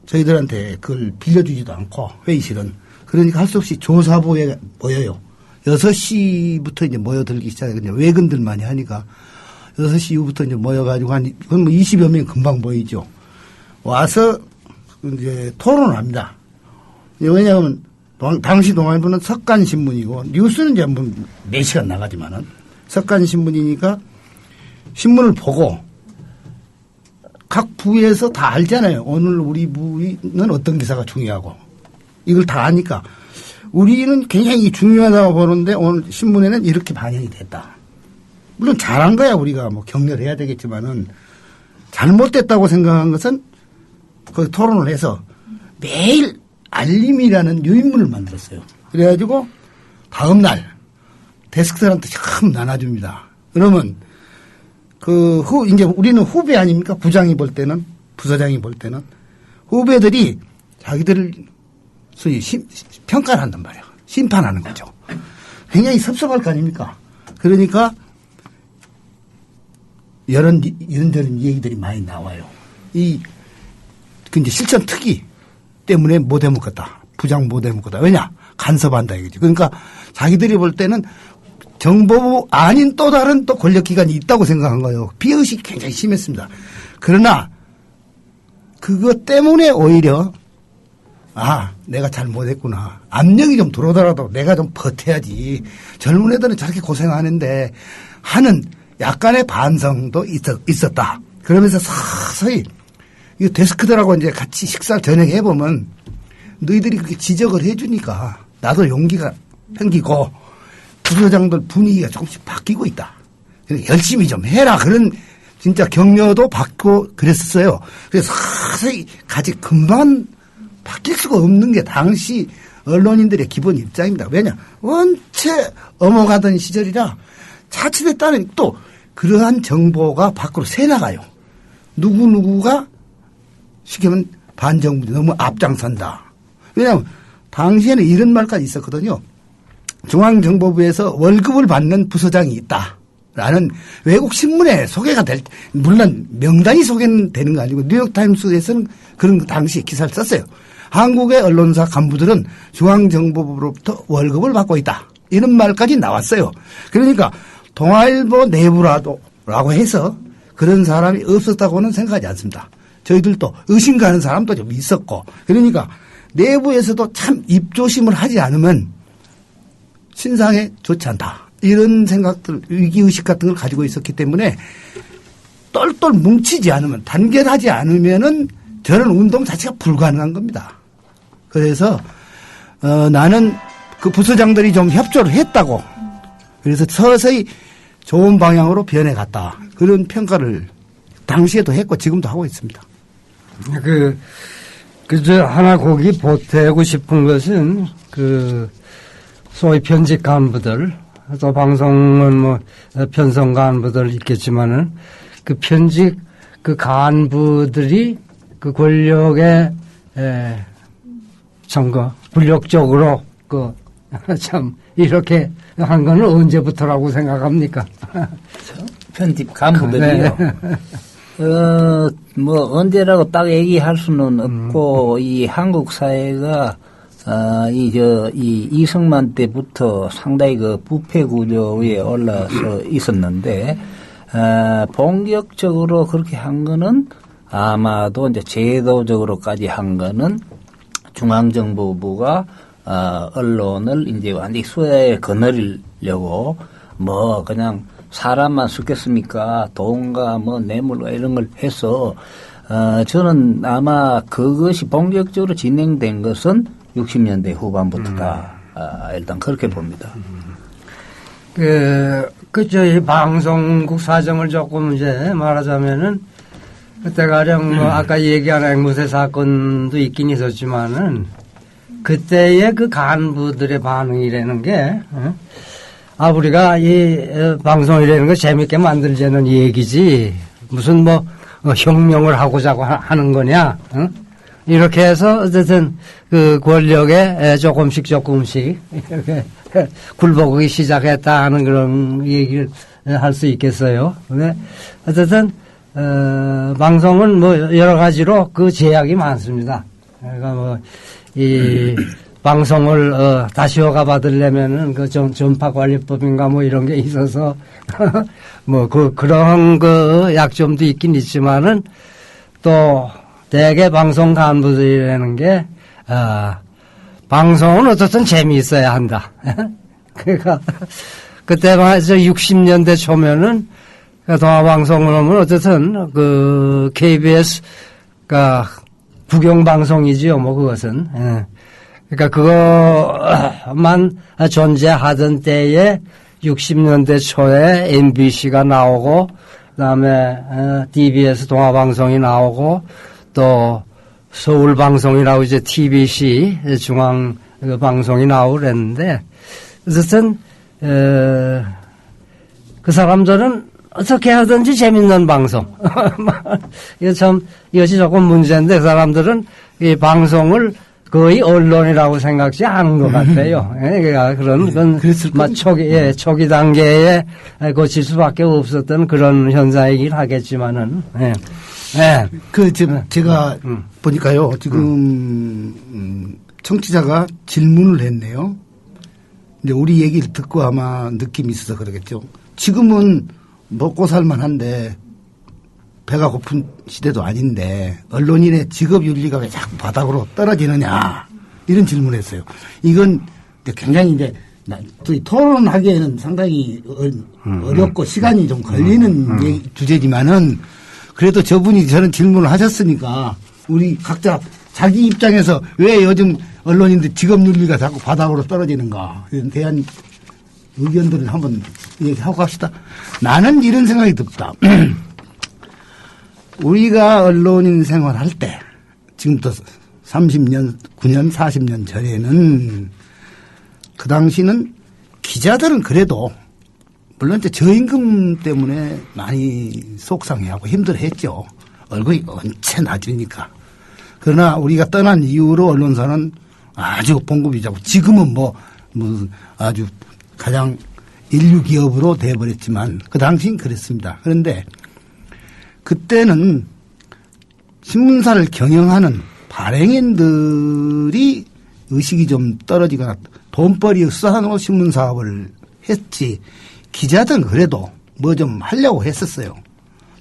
저희들한테 그걸 빌려주지도 않고 회의실은. 그러니까 할 수 없이 조사부에 모여요. 6시부터 이제 모여들기 시작해요. 외근들 많이 하니까 6시 이후부터 이제 모여가지고 그건 뭐 20여 명 금방 모이죠. 와서 이제 토론을 합니다. 왜냐하면 당시 동아일보는 석간신문이고 뉴스는 이제 뭐 4시간 나가지만은 석간신문이니까 신문을 보고 각 부에서 다 알잖아요. 오늘 우리 부는 어떤 기사가 중요하고 이걸 다 아니까 우리는 굉장히 중요하다고 보는데 오늘 신문에는 이렇게 반영이 됐다. 물론 잘한 거야 우리가 뭐 격려를 해야 되겠지만은 잘못됐다고 생각한 것은 그 토론을 해서 매일 알림이라는 유인물을 만들었어요. 그래가지고 다음 날 데스크들한테 처음 나눠줍니다. 그러면 이제 우리는 후배 아닙니까? 부장이 볼 때는, 부서장이 볼 때는 후배들이 자기들을 소위 평가를 한단 말이에요. 심판하는 거죠. 굉장히 섭섭할 거 아닙니까? 그러니까 이런저런 얘기들이 많이 나와요. 그 이제 실천 특위 때문에 못 해먹었다. 부장 못 해먹었다. 왜냐? 간섭한다 이거지. 그러니까 자기들이 볼 때는 정보부 아닌 또 다른 또 권력기관이 있다고 생각한 거예요. 비의식이 굉장히 심했습니다. 그러나 그것 때문에 오히려 내가 잘못했구나. 압력이 좀 들어오더라도 내가 좀 버텨야지. 젊은 애들은 저렇게 고생하는데 하는 약간의 반성도 있었다. 그러면서 서서히 이 데스크들하고 이제 같이 식사 저녁 해보면 너희들이 그렇게 지적을 해주니까 나도 용기가 생기고 부서장들 분위기가 조금씩 바뀌고 있다. 열심히 좀 해라. 그런 진짜 격려도 받고 그랬었어요. 그래서 서서히 같이 금방 바뀔 수가 없는 게 당시 언론인들의 기본 입장입니다. 왜냐? 원체 넘어가던 시절이라 자칫했다는 또 그러한 정보가 밖으로 새나가요. 누구누구가 쉽게 말하면 반정부 너무 앞장선다. 왜냐하면 당시에는 이런 말까지 있었거든요. 중앙정보부에서 월급을 받는 부서장이 있다라는 외국 신문에 소개가 물론 명단이 소개되는 거 아니고 뉴욕타임스에서는 그런 당시에 기사를 썼어요. 한국의 언론사 간부들은 중앙정보부로부터 월급을 받고 있다. 이런 말까지 나왔어요. 그러니까 동아일보 내부라고 해서 그런 사람이 없었다고는 생각하지 않습니다. 저희들도 의심 가는 사람도 좀 있었고 그러니까 내부에서도 참 입조심을 하지 않으면 신상에 좋지 않다. 이런 생각들, 위기의식 같은 걸 가지고 있었기 때문에 똘똘 뭉치지 않으면, 단결하지 않으면은 저런 운동 자체가 불가능한 겁니다. 그래서, 나는 그 부서장들이 좀 협조를 했다고. 그래서 서서히 좋은 방향으로 변해갔다. 그런 평가를 당시에도 했고 지금도 하고 있습니다. 저 하나 거기 보태고 싶은 것은 소위 편집 간부들, 또 방송은 뭐 편성 간부들 있겠지만은 그 편집 간부들이 그 권력의 권력적으로 참 이렇게 한 거는 언제부터라고 생각합니까? 편집 간부들이요. 뭐 언제라고 딱 얘기할 수는 없고 이 한국 사회가 이 이승만 때부터 상당히 그 부패 구조 위에 올라서 있었는데, 본격적으로 그렇게 한 거는 아마도 이제 제도적으로까지 한 거는 중앙정보부가, 언론을 이제 완전히 수혜에 거느리려고 뭐 그냥 사람만 쓰겠습니까? 돈과 뭐 뇌물과 이런 걸 해서, 저는 아마 그것이 본격적으로 진행된 것은 60년대 후반부터다. 일단 그렇게 봅니다. 그저 이 방송국 사정을 조금 이제 말하자면은 그때 가령 뭐 아까 얘기한 앵무새 사건도 있긴 있었지만은 그때의 그 간부들의 반응이라는 게 우리가 이 방송이라는 거 재밌게 만들자는 얘기지 무슨 뭐 혁명을 하고자 하는 거냐 이렇게 해서 어쨌든 그 권력에 조금씩 이렇게 굴복하기 시작했다 하는 그런 얘기를 할 수 있겠어요. 근데 어쨌든 방송은 뭐 여러 가지로 그 제약이 많습니다. 그러니까 뭐 이 방송을 다시 허가 받으려면은 그 전파관리법인가 뭐 이런 게 있어서 뭐 그런 그 약점도 있긴 있지만은 또 대개 방송 간부들이라는 게 방송은 어쨌든 재미있어야 한다. 그러니까 그때 말이죠 60년대 초면은 동아방송을 하면 어쨌든 그 KBS가 국영방송이지요, 뭐 그것은. 그러니까 그거만 존재하던 때에 60년대 초에 MBC가 나오고 그다음에 DBS 동아방송이 나오고 또 서울방송이 나오고 이제 TBC 중앙방송이 나오고 그랬는데 어쨌든 그 사람들은 어떻게 하든지 재밌는 방송. 이것이 조금 문제인데, 그 사람들은 이 방송을 거의 언론이라고 생각지 않은 것 같아요. 그러니까 그런 초기 단계에 고칠 수밖에 없었던 그런 현상이긴 하겠지만은, 제가 보니까요, 지금, 청취자가 질문을 했네요. 이제 우리 얘기를 듣고 아마 느낌이 있어서 그러겠죠. 지금은 먹고 살만한데 배가 고픈 시대도 아닌데 언론인의 직업윤리가 왜 자꾸 바닥으로 떨어지느냐 이런 질문을 했어요. 이건 굉장히 이제 토론하기에는 상당히 어렵고 시간이 좀 걸리는 주제지만은 그래도 저분이 저런 질문을 하셨으니까 우리 각자 자기 입장에서 왜 요즘 언론인들 직업윤리가 자꾸 바닥으로 떨어지는가 이런 대한 의견들을 한번 얘기하고 갑시다. 나는 이런 생각이 듭니다. 우리가 언론인 생활할 때 지금부터 30년, 9년, 40년 전에는 그 당시는 기자들은 그래도 물론 이제 저임금 때문에 많이 속상해하고 힘들어했죠. 월급이 언체 낮으니까. 그러나 우리가 떠난 이후로 언론사는 아주 봉급이자고 지금은 뭐 아주 가장 인류 기업으로 돼버렸지만 그 당시는 그랬습니다. 그런데 그때는 신문사를 경영하는 발행인들이 의식이 좀 떨어지거나 돈벌이 수단으로 신문사업을 했지 기자들은 그래도 뭐 좀 하려고 했었어요.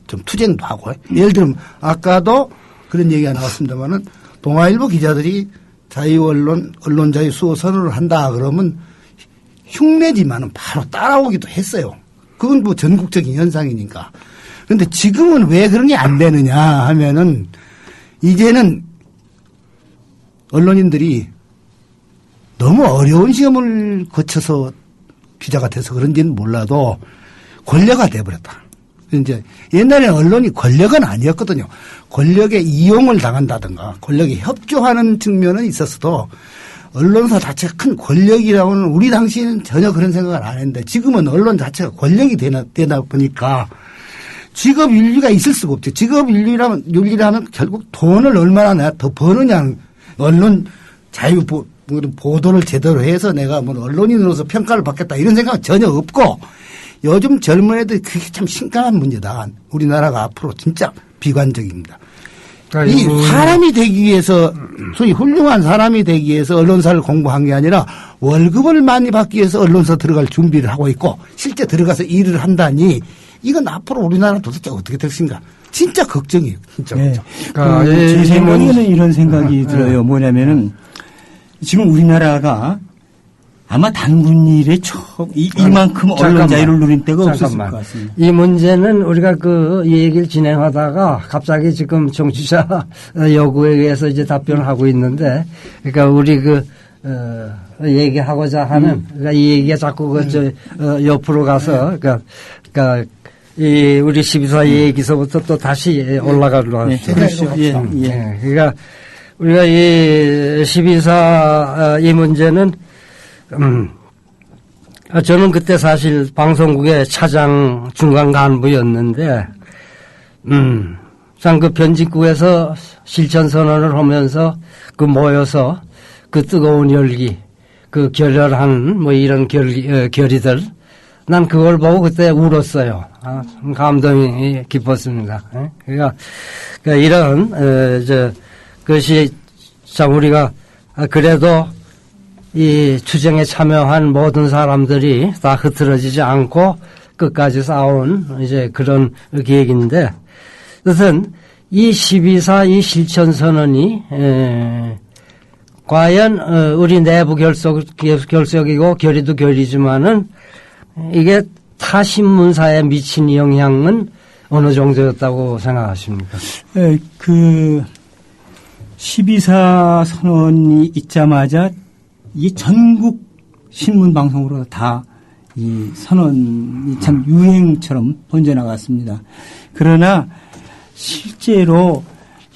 좀 투쟁도 하고. 예를 들면 아까도 그런 얘기가 나왔습니다마는 동아일보 기자들이 자유언론, 언론자유 수호 선언을 한다 그러면 흉내지만은 바로 따라오기도 했어요. 그건 뭐 전국적인 현상이니까. 그런데 지금은 왜 그런 게 안 되느냐 하면은 이제는 언론인들이 너무 어려운 시험을 거쳐서 기자가 돼서 그런지는 몰라도 권력화 돼버렸다. 이제 옛날에 언론이 권력은 아니었거든요. 권력에 이용을 당한다든가 권력에 협조하는 측면은 있었어도 언론사 자체가 큰 권력이라고는 우리 당시에는 전혀 그런 생각을 안 했는데 지금은 언론 자체가 권력이 되다 보니까 직업윤리가 있을 수가 없죠. 직업윤리라면 결국 돈을 얼마나 더 버느냐. 언론 자유 보도를 제대로 해서 내가 뭐 언론인으로서 평가를 받겠다 이런 생각은 전혀 없고 요즘 젊은 애들 그게 참 심각한 문제다. 우리나라가 앞으로 진짜 비관적입니다. 이 사람이 되기 위해서 소위 훌륭한 사람이 되기 위해서 언론사를 공부한 게 아니라 월급을 많이 받기 위해서 언론사 들어갈 준비를 하고 있고 실제 들어가서 일을 한다니 이건 앞으로 우리나라 도대체 어떻게 될 것인가 진짜 걱정이에요. 진짜 네. 걱정. 제 생각에는 이런 생각이 들어요. 뭐냐면은 지금 우리나라가 아마 단군 일에 이만큼 언론 자유를 누린 때가 없었을 것 같습니다. 이 문제는 우리가 이 얘기를 진행하다가 갑자기 지금 정치자 요구에 의해서 이제 답변을 하고 있는데, 그러니까 우리 얘기하고자 하는, 그러니까 이 얘기가 자꾸 옆으로 가서, 그러니까 우리 12사 얘기서부터 또 다시 올라가려고 네, 그렇죠. 예, 예. 그러니까 우리가 이 12사 이 문제는, 저는 그때 사실 방송국의 차장 중간 간부였는데, 참 그 변직국에서 실천선언을 하면서 그 모여서 그 뜨거운 열기, 그 결렬한 뭐 이런 결의들, 난 그걸 보고 그때 울었어요. 감동이 깊었습니다. 그러니까 이런, 그것이 참 우리가 그래도 이 투쟁에 참여한 모든 사람들이 다 흐트러지지 않고 끝까지 싸운 이제 그런 계획인데, 그것은 이 12사 이 실천선언이 과연 우리 내부 결석이고 결의도 결의지만은 이게 타 신문사에 미친 영향은 어느 정도였다고 생각하십니까? 그 12사 선언이 있자마자 이 전국 신문 방송으로 다 이 선언이 참 유행처럼 번져나갔습니다. 그러나 실제로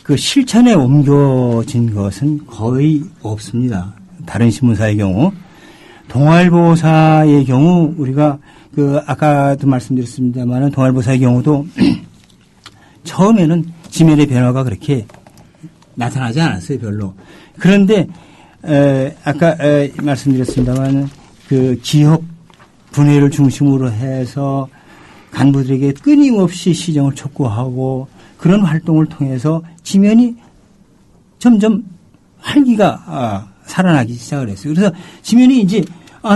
그 실천에 옮겨진 것은 거의 없습니다. 다른 신문사의 경우. 동아일보사의 경우 우리가 그 아까도 말씀드렸습니다만은 동아일보사의 경우도 처음에는 지면의 변화가 그렇게 나타나지 않았어요, 별로. 그런데 아까 말씀드렸습니다만 그 기업 분해를 중심으로 해서 간부들에게 끊임없이 시정을 촉구하고 그런 활동을 통해서 지면이 점점 활기가 살아나기 시작을 했어요. 그래서 지면이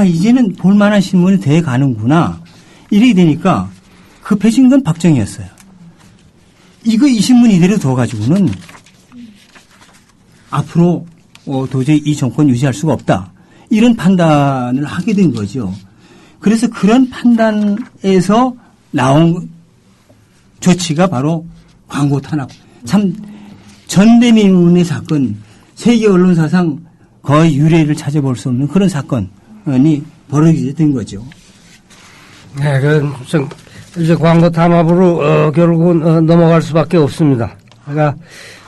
이제는 볼만한 신문이 돼 가는구나. 이렇게 되니까 급해진 건 박정희였어요. 이 신문 이대로 둬가지고는 앞으로 도저히 이 정권 유지할 수가 없다. 이런 판단을 하게 된 거죠. 그래서 그런 판단에서 나온 조치가 바로 광고 탄압. 참 전대미문의 사건, 세계 언론사상 거의 유례를 찾아볼 수 없는 그런 사건이 벌어지게 된 거죠. 네, 이제 광고 탄압으로 결국은 넘어갈 수밖에 없습니다. 그러니까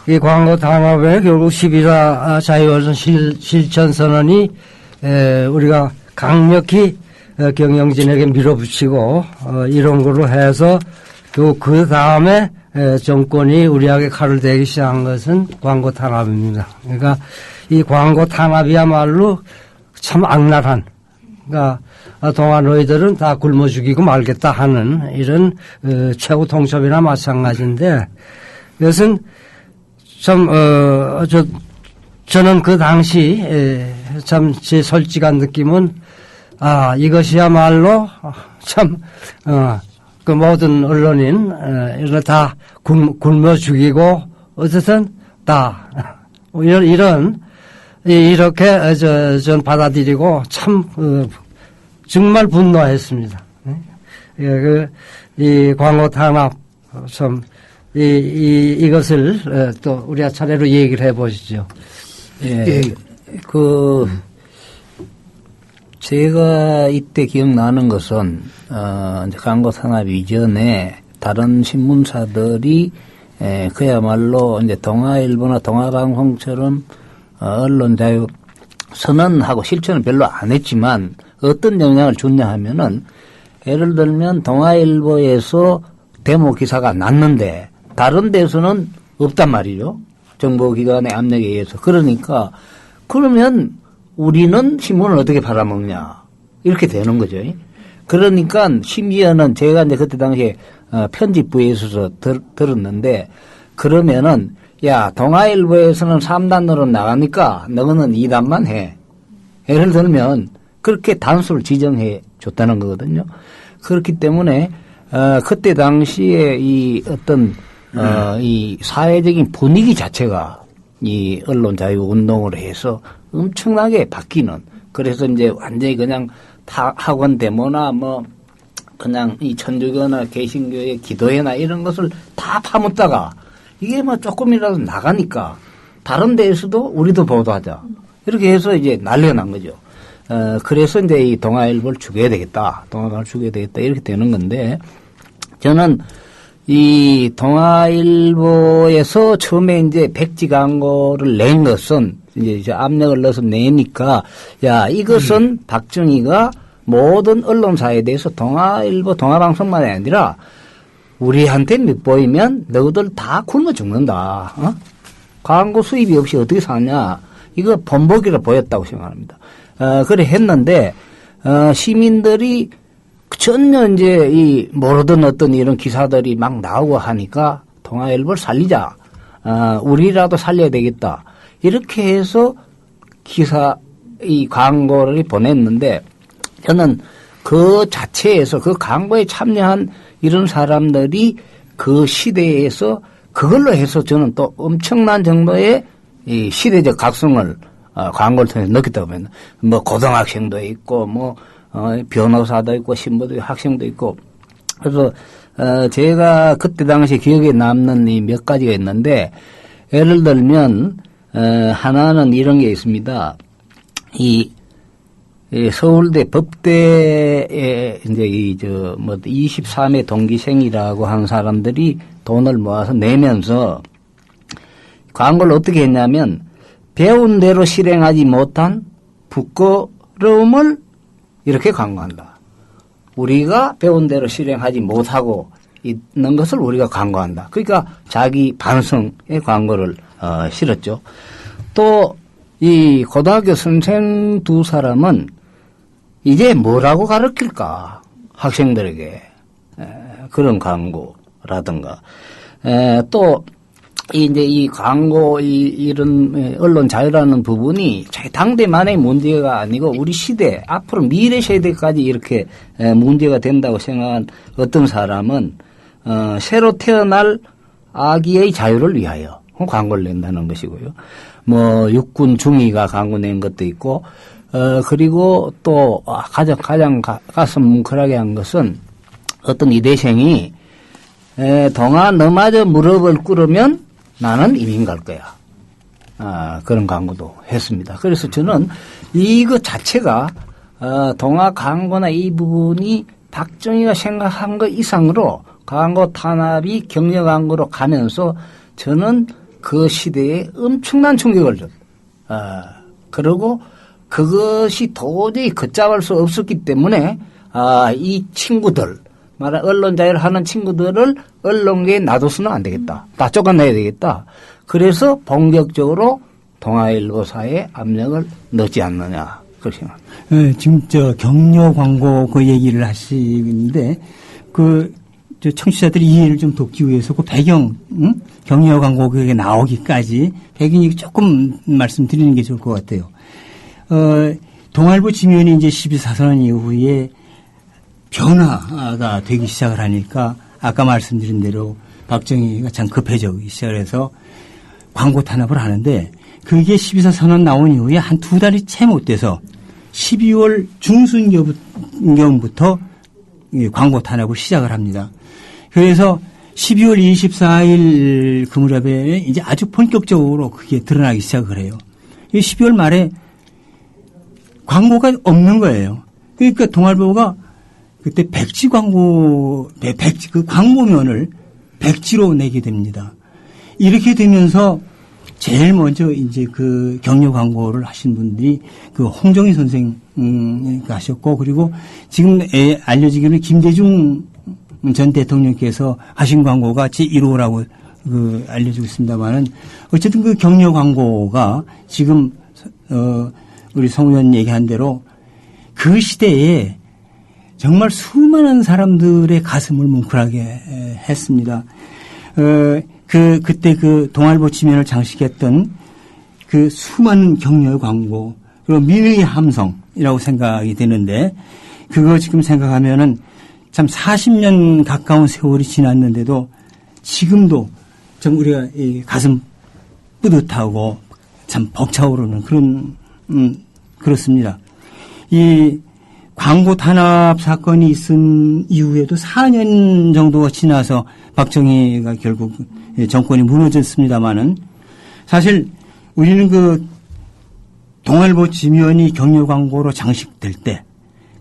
이 광고 탄압에 결국 12사 자유언론 실천선언이 우리가 강력히 경영진에게 밀어붙이고 이런 걸로 해서 그 다음에 정권이 우리에게 칼을 대기 시작한 것은 광고 탄압입니다. 그러니까 이 광고 탄압이야말로 참 악랄한, 그러니까 동아 너희들은 다 굶어 죽이고 말겠다 하는 이런 최후 통첩이나 마찬가지인데, 이것은 참 저는 그 당시 참 제 솔직한 느낌은 이것이야말로 참 그 모든 언론인 이거 다 굶어 죽이고 어쨌든 다 이렇게 전 받아들이고 참 정말 분노했습니다. 이 광고 탄압 참 이것을 또 우리가 차례로 얘기를 해보시죠. 예, 제가 이때 기억나는 것은, 이제 광고 탄압 이전에 다른 신문사들이, 그야말로 이제 동아일보나 동아방송처럼, 언론 자유 선언하고 실천은 별로 안 했지만, 어떤 영향을 줬냐 하면은, 예를 들면 동아일보에서 데모 기사가 났는데, 다른 데서는 없단 말이죠. 정보기관의 압력에 의해서. 그러면, 우리는 신문을 어떻게 팔아먹냐. 이렇게 되는 거죠. 그러니까 심지어는 제가 이제 그때 당시에 편집부에 있어서 들었는데, 그러면은, 야, 동아일보에서는 3단으로 나가니까 너는 2단만 해. 예를 들면 그렇게 단수를 지정해 줬다는 거거든요. 그렇기 때문에, 그때 당시에 이 어떤, 이 사회적인 분위기 자체가 이 언론 자유 운동을 해서 엄청나게 바뀌는, 그래서 이제 완전히 그냥 학원 데모나 뭐 그냥 이 천주교나 개신교의 기도회나 이런 것을 다 파묻다가 이게 뭐 조금이라도 나가니까 다른 데에서도 우리도 보도하자 이렇게 해서 이제 난리가 난 거죠. 그래서 이제 이 동아일보를 죽여야 되겠다. 동아일보를 죽여야 되겠다. 이렇게 되는 건데, 저는 이 동아일보에서 처음에 이제 백지 광고를 낸 것은 이제 압력을 넣어서 내니까, 야, 이것은 박정희가 모든 언론사에 대해서 동아일보, 동아방송만이 아니라 우리한테 밑보이면 너희들 다 굶어 죽는다. 광고 수입이 없이 어떻게 사냐. 이거 번복이라 보였다고 생각합니다. 그래 했는데, 시민들이 전혀 이제 이 모르던 어떤 이런 기사들이 막 나오고 하니까 동아일보를 살리자. 우리라도 살려야 되겠다. 이렇게 해서 이 광고를 보냈는데, 저는 그 자체에서 그 광고에 참여한 이런 사람들이 그 시대에서 그걸로 해서 저는 또 엄청난 정도의 이 시대적 각성을 광고를 통해서 느꼈다고 합니다. 뭐 고등학생도 있고 뭐 변호사도 있고 신부도 있고 학생도 있고. 그래서 제가 그때 당시 기억에 남는 이 몇 가지가 있는데, 예를 들면 하나는 이런 게 있습니다. 이 서울대 법대에 이제 23회 동기생이라고 하는 사람들이 돈을 모아서 내면서 광고를 어떻게 했냐면, 배운 대로 실행하지 못한 부끄러움을 이렇게 광고한다. 우리가 배운 대로 실행하지 못하고 있는 것을 우리가 광고한다. 그러니까 자기 반성의 광고를 실었죠. 또 이 고등학교 선생 두 사람은 이제 뭐라고 가르칠까, 학생들에게. 그런 광고라든가. 또 이제 이 광고 이런 언론 자유라는 부분이 자기 당대만의 문제가 아니고 우리 시대, 앞으로 미래 세대까지 이렇게 문제가 된다고 생각한 어떤 사람은 새로 태어날 아기의 자유를 위하여 광고를 낸다는 것이고요. 뭐 육군 중위가 광고 낸 것도 있고, 그리고 또 가장 가슴 뭉클하게 한 것은 어떤 이대생이 동아 너마저 무릎을 꿇으면 나는 이민 갈 거야. 그런 광고도 했습니다. 그래서 저는 이거 자체가 동아 광고나 이 부분이 박정희가 생각한 것 이상으로 광고 탄압이 격려 광고로 가면서 저는 그 시대에 엄청난 충격을 줬어요. 그리고 그것이 도저히 걷잡을 수 없었기 때문에 이 친구들, 언론 자유를 하는 친구들을 언론계에 놔둬서는 안 되겠다. 다 쫓아내야 되겠다. 그래서 본격적으로 동아일보사에 압력을 넣지 않느냐. 그렇게 생각합니다. 지금 격려 광고 그 얘기를 하시는데, 청취자들이 이해를 좀 돕기 위해서 그 배경, 격려 광고 그게 나오기까지 배경이 조금 말씀드리는 게 좋을 것 같아요. 동아일보 지면이 이제 12.4선언 이후에 변화가 되기 시작을 하니까 아까 말씀드린 대로 박정희가 참 급해지기 시작을 해서 광고 탄압을 하는데, 그게 12.4선언 나온 이후에 한 두 달이 채 못 돼서 12월 중순경부터 광고 탄압을 시작을 합니다. 그래서 12월 24일 그 무렵에 이제 아주 본격적으로 그게 드러나기 시작을 해요. 12월 말에 광고가 없는 거예요. 그러니까 동아일보가 그때 백지 광고, 그 광고면을 백지로 내게 됩니다. 이렇게 되면서 제일 먼저 이제 그 격려 광고를 하신 분들이 그 홍정희 선생 하셨고, 그리고 지금 알려지기로는 김대중 전 대통령께서 하신 광고가 제1호라고 알려지고 있습니다만은, 어쨌든 그 격려 광고가 지금 우리 성 의원 얘기한 대로 그 시대에 정말 수많은 사람들의 가슴을 뭉클하게 했습니다. 그때 그 동아일보 지면을 장식했던 그 수많은 격려 광고, 그리고 민의 함성이라고 생각이 되는데, 그거 지금 생각하면은 참 40년 가까운 세월이 지났는데도 지금도 좀 우리가 이 가슴 뿌듯하고 참 벅차오르는 그렇습니다. 이 광고 탄압 사건이 있은 이후에도 4년 정도가 지나서 박정희가 결국 정권이 무너졌습니다마는, 사실 우리는 동아일보 지면이 격려 광고로 장식될 때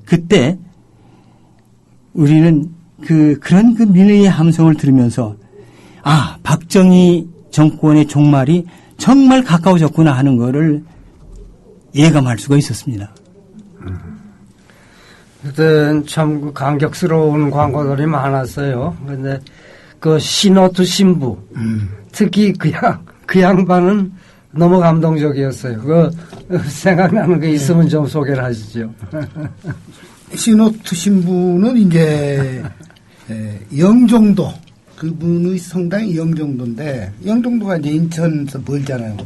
그때 우리는 그런 민의의 함성을 들으면서 아, 박정희 정권의 종말이 정말 가까워졌구나 하는 거를 예감할 수가 있었습니다. 그때 참 감격스러운 광고들이 많았어요. 근데 그 시노트 신부, 특히 그 양반은 너무 감동적이었어요. 생각나는 게 있으면 좀 소개를 하시죠. 시노트 신부는 이제 영종도, 그분의 성당이 영종도인데, 영종도가 이제 인천에서 멀잖아요.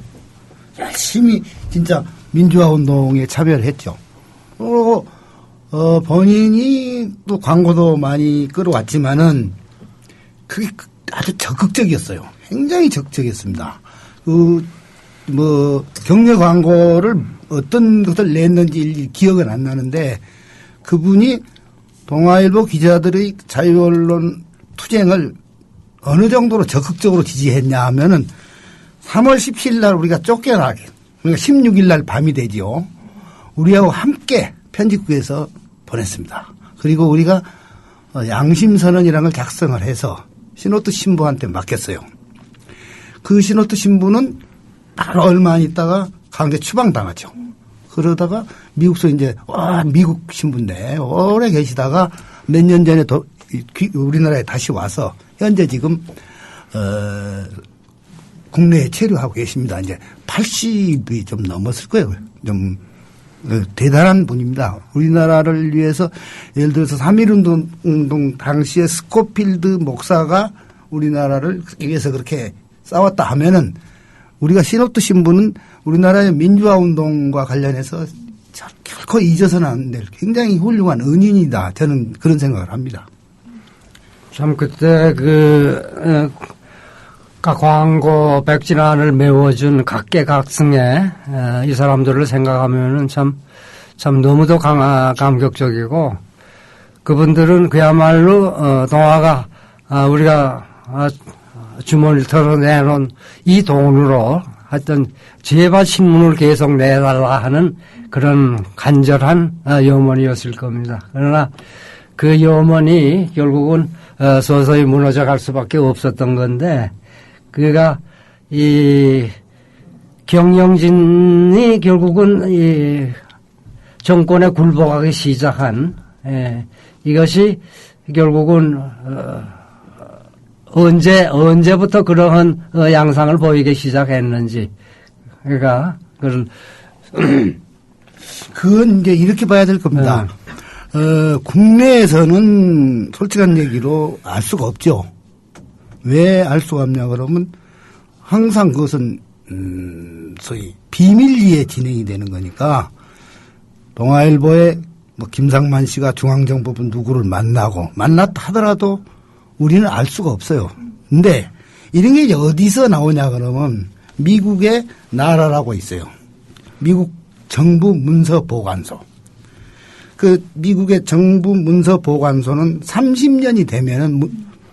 열심히 진짜 민주화 운동에 참여를 했죠. 본인이 또 광고도 많이 끌어왔지만은 그게 아주 적극적이었어요. 굉장히 적극적이었습니다. 격려 광고를 어떤 것을 냈는지 기억은 안 나는데 그분이 동아일보 기자들의 자유언론 투쟁을 어느 정도로 적극적으로 지지했냐 하면은 3월 17일 날 우리가 쫓겨나게, 그러니까 16일 날 밤이 되지요. 우리하고 함께 편집국에서 보냈습니다. 그리고 우리가 양심선언이라는 걸 작성을 해서 시노트 신부한테 맡겼어요. 그 시노트 신부는 바로 얼마 안 있다가 강제 추방당하죠. 그러다가 미국서 이제 미국 신부인데 오래 계시다가 몇 년 전에 우리나라에 다시 와서 현재 지금 국내에 체류하고 계십니다. 이제 80이 좀 넘었을 거예요. 좀 대단한 분입니다. 우리나라를 위해서 예를 들어서 3.1운동 당시에 스코필드 목사가 우리나라를 위해서 그렇게 싸웠다 하면은 우리가 시노트 신부는 우리나라의 민주화 운동과 관련해서 결코 잊어서는 안 될 굉장히 훌륭한 은인이다. 저는 그런 생각을 합니다. 참 그때 광고 백진환을 메워준 각계각층의 이 사람들을 생각하면은 참 너무도 감격적이고 그분들은 그야말로 동아가 우리가 주머니를 털어내놓은 이 돈으로 하여튼 제발 신문을 계속 내달라 하는 그런 간절한 염원이었을 겁니다. 그러나 그 염원이 결국은 서서히 무너져 갈 수밖에 없었던 건데 그가 이 경영진이 결국은 이 정권에 굴복하기 시작한 이것이 결국은 언제부터 그러한 양상을 보이기 시작했는지 그러니까 그건 이제 이렇게 봐야 될 겁니다. 국내에서는 솔직한 얘기로 알 수가 없죠. 왜 알 수가 없냐 그러면 항상 그것은 소위 비밀리에 진행이 되는 거니까 동아일보의 김상만 씨가 중앙정보부 누구를 만났다 하더라도 우리는 알 수가 없어요. 근데 이런 게 이제 어디서 나오냐 그러면 미국의 나라라고 있어요. 미국 정부 문서 보관소. 그 미국의 정부 문서 보관소는 30년이 되면은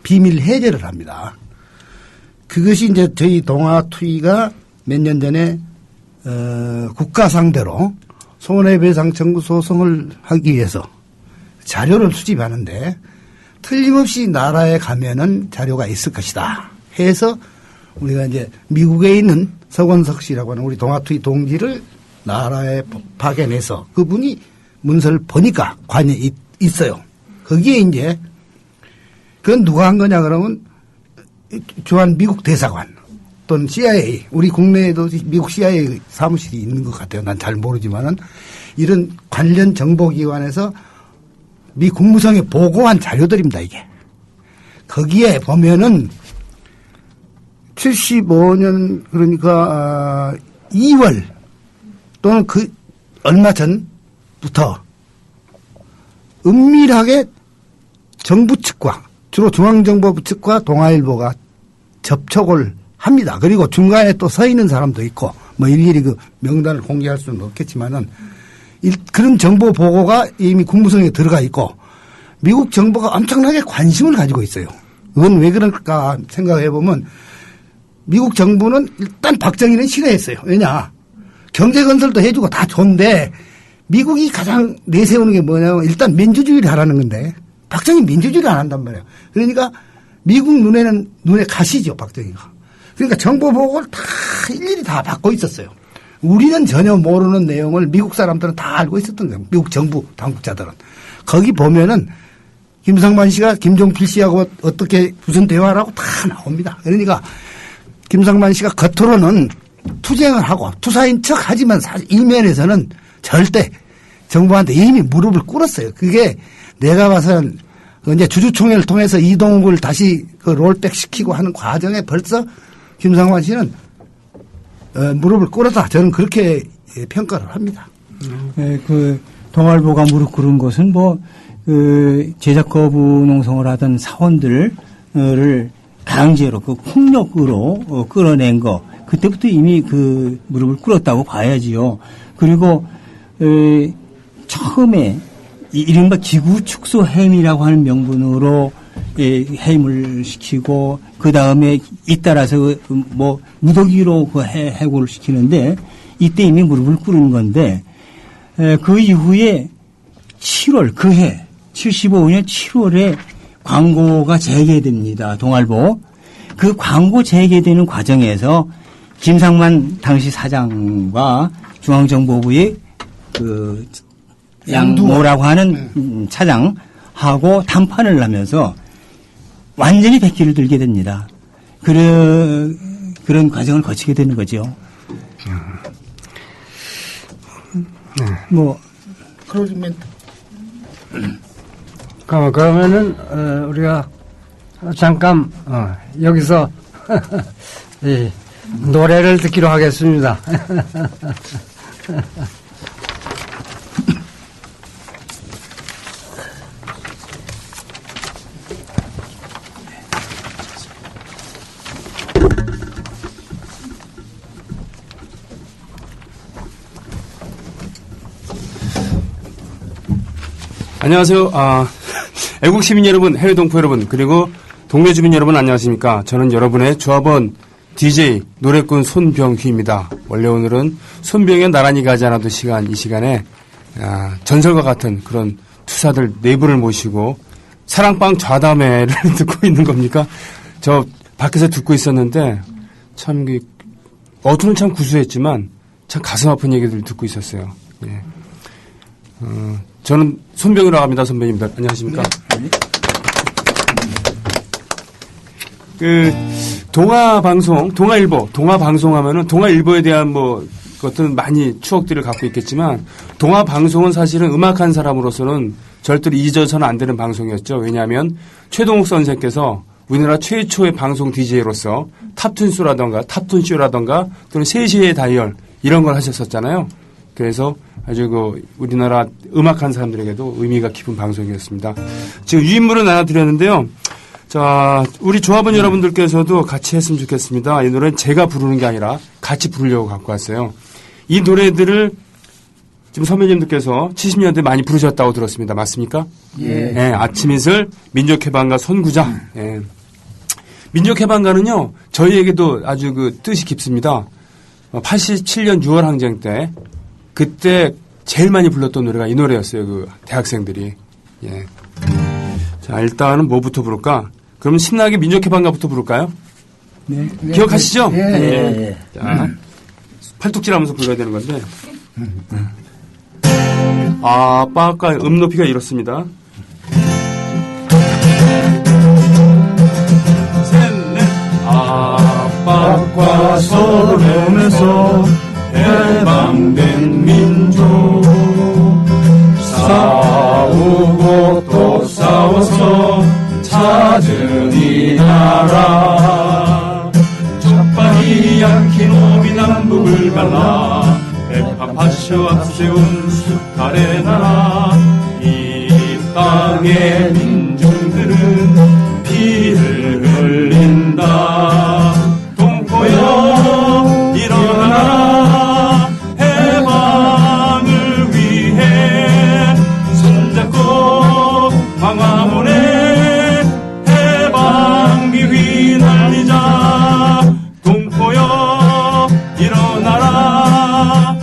비밀 해제를 합니다. 그것이 이제 저희 동아투이가 몇 년 전에 국가 상대로 손해배상 청구 소송을 하기 위해서 자료를 수집하는데 틀림없이 나라에 가면은 자료가 있을 것이다 해서 우리가 이제 미국에 있는 서건석 씨라고 하는 우리 동아투이 동지를 나라에 파견해서 그분이 문서를 보니까 관여에 있어요. 거기에 이제 그건 누가 한 거냐 그러면 주한 미국 대사관 또는 CIA 우리 국내에도 미국 CIA 사무실이 있는 것 같아요. 난 잘 모르지만은 이런 관련 정보기관에서 미 국무성에 보고한 자료들입니다. 이게 거기에 보면은 75년 그러니까 2월 또는 그 얼마 전부터 은밀하게 정부 측과 주로 중앙정보부 측과 동아일보가 접촉을 합니다. 그리고 중간에 또 서 있는 사람도 있고 일일이 그 명단을 공개할 수는 없겠지만은 그런 정보 보고가 이미 국무성에 들어가 있고 미국 정부가 엄청나게 관심을 가지고 있어요. 그건 왜 그럴까 생각해 보면 미국 정부는 일단 박정희는 싫어했어요. 왜냐? 경제 건설도 해주고 다 좋은데 미국이 가장 내세우는 게 뭐냐면 일단 민주주의를 하라는 건데 박정희 민주주의를 안 한단 말이에요. 그러니까 미국 눈에 가시죠, 박정희가. 그러니까 정보 보고를 다 일일이 다 받고 있었어요. 우리는 전혀 모르는 내용을 미국 사람들은 다 알고 있었던 거예요. 미국 정부 당국자들은. 거기 보면은 김상만 씨가 김종필 씨하고 어떻게 무슨 대화를 하고 다 나옵니다. 그러니까 김상만 씨가 겉으로는 투쟁을 하고 투사인 척 하지만 사실 이면에서는 절대 정부한테 이미 무릎을 꿇었어요. 그게 내가 봐서는 이제 주주총회를 통해서 이동욱을 다시 그 롤백 시키고 하는 과정에 벌써 김상만 씨는 무릎을 꿇었다. 저는 그렇게 평가를 합니다. 그 동아일보가 무릎 꿇은 것은 뭐 그 제작 거부 농성을 하던 사원들을 강제로 그 폭력으로 끌어낸 거 그때부터 이미 그 무릎을 꿇었다고 봐야지요. 그리고 처음에 이른바 기구 축소 해임이라고 하는 명분으로 해임을 시키고 그 다음에 잇따라서 뭐 무더기로 그 해고를 시키는데 이때 이미 무릎을 꿇은 건데 그 이후에 7월 그해 75년 7월에 광고가 재개됩니다. 동아일보. 그 광고 재개되는 과정에서 김상만 당시 사장과 중앙정보부의 그 양모라고 하는 차장하고 담판을 하면서 완전히 백기를 들게 됩니다. 그런 과정을 거치게 되는 거죠. 뭐 클로징 그러면은 우리가 잠깐 여기서 이 노래를 듣기로 하겠습니다. 안녕하세요. 애국 시민 여러분, 해외 동포 여러분, 그리고 동네 주민 여러분 안녕하십니까? 저는 여러분의 조합원 DJ 노래꾼 손병휘입니다. 원래 오늘은 손병휘 나란히 가지 않아도 이 시간에 전설과 같은 그런 투사들 네 분을 모시고 사랑방 좌담회를 듣고 있는 겁니까? 저 밖에서 듣고 있었는데 참 어투는 참 구수했지만 참 가슴 아픈 얘기들을 듣고 있었어요. 예. 저는 손병이라고 합니다. 선배님들. 안녕하십니까? 네. 동아방송 하면은 동아일보에 대한 뭐 어떤 많이 추억들을 갖고 있겠지만 동아방송은 사실은 음악한 사람으로서는 절대로 잊어서는 안 되는 방송이었죠. 왜냐하면 최동욱 선생께서 우리나라 최초의 방송 DJ로서 탑툰쇼라던가 또는 3시의 다이얼 이런 걸 하셨었잖아요. 그래서 아주 우리나라 음악한 사람들에게도 의미가 깊은 방송이었습니다. 지금 유인물을 나눠드렸는데요. 자, 우리 조합원 여러분들께서도 같이 했으면 좋겠습니다. 이 노래는 제가 부르는 게 아니라 같이 부르려고 갖고 왔어요. 이 노래들을 지금 선배님들께서 70년대 많이 부르셨다고 들었습니다. 맞습니까? 예. 네, 아침 이슬, 민족해방가 선구자. 예. 민족해방가는요, 저희에게도 아주 뜻이 깊습니다. 87년 6월 항쟁 때 그때 제일 많이 불렀던 노래가 이 노래였어요. 대학생들이. 예. 자, 일단은 뭐부터 부를까? 그럼 신나게 민족해방가부터 부를까요? 네. 기억하시죠? 예. 예. 자, 팔뚝질하면서 불러야 되는 건데. 빠까 높이가 이렇습니다. 셋넷 아빠과 서름에서 해방된 민족 싸우고 또 싸워서 찾은 이 나라 첫발이 약힌 놈이 남북을 갈라 백합 하셔 앞세운 수탈의 나라 이 땅의 민중들은 피를 흘린다 동포여 일어나라 해방을 위해 손잡고 광화문에 해방기 휘날리자 동포여 일어나라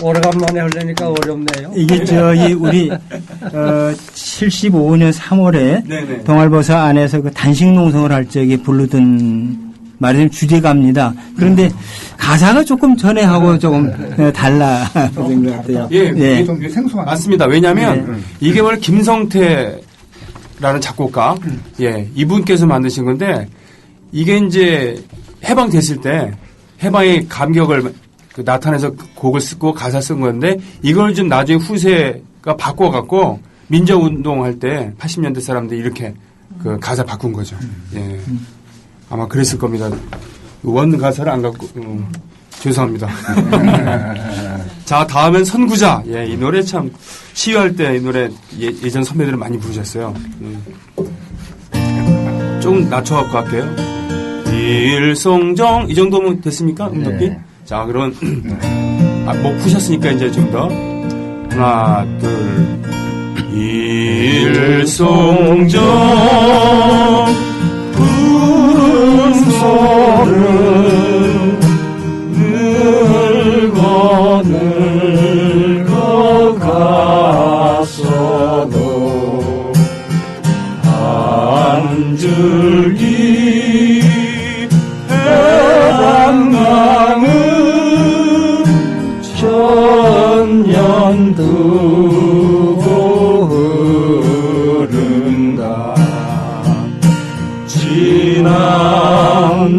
오래간만에 하려니까 어렵네요. 이게 저희 우리 75년 3월에 네네. 동아일보사 안에서 그 단식 농성을 할 적에 부르던 말하자면 주제가입니다. 그런데 가사가 조금 전에하고 조금 달라 것 같아요. 예, 예. 좀 생소한. 맞습니다. 왜냐하면 이게 원래 김성태라는 작곡가, 예, 이분께서 만드신 건데 이게 이제 해방됐을 때 해방의 감격을 나타내서 곡을 쓰고 가사 쓴 건데 이걸 좀 나중에 후세가 바꿔갖고 민주운동 할 때 80년대 사람들이 이렇게 그 가사 바꾼 거죠. 예. 아마 그랬을 겁니다. 원 가사를 안 갖고, 죄송합니다. 자, 다음엔 선구자. 예, 이 노래 참, 시위할 때 이 노래 예전 선배들은 많이 부르셨어요. 좀 낮춰갖고 할게요. 일송정. 이 정도면 됐습니까? 음도피? 네. 자, 그럼, 목 푸셨으니까 이제 좀 더. 하나, 둘. 일송정. 소를 늙어 갔어도 한 줄기 해방강은 천년 두고 흐른다. 지난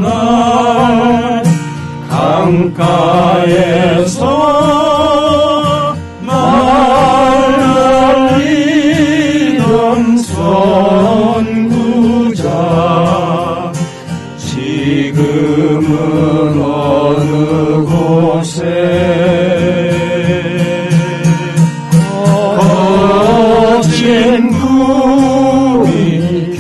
날 강가에서 날리던 선구자 지금은 어느 곳에 거친 꿈이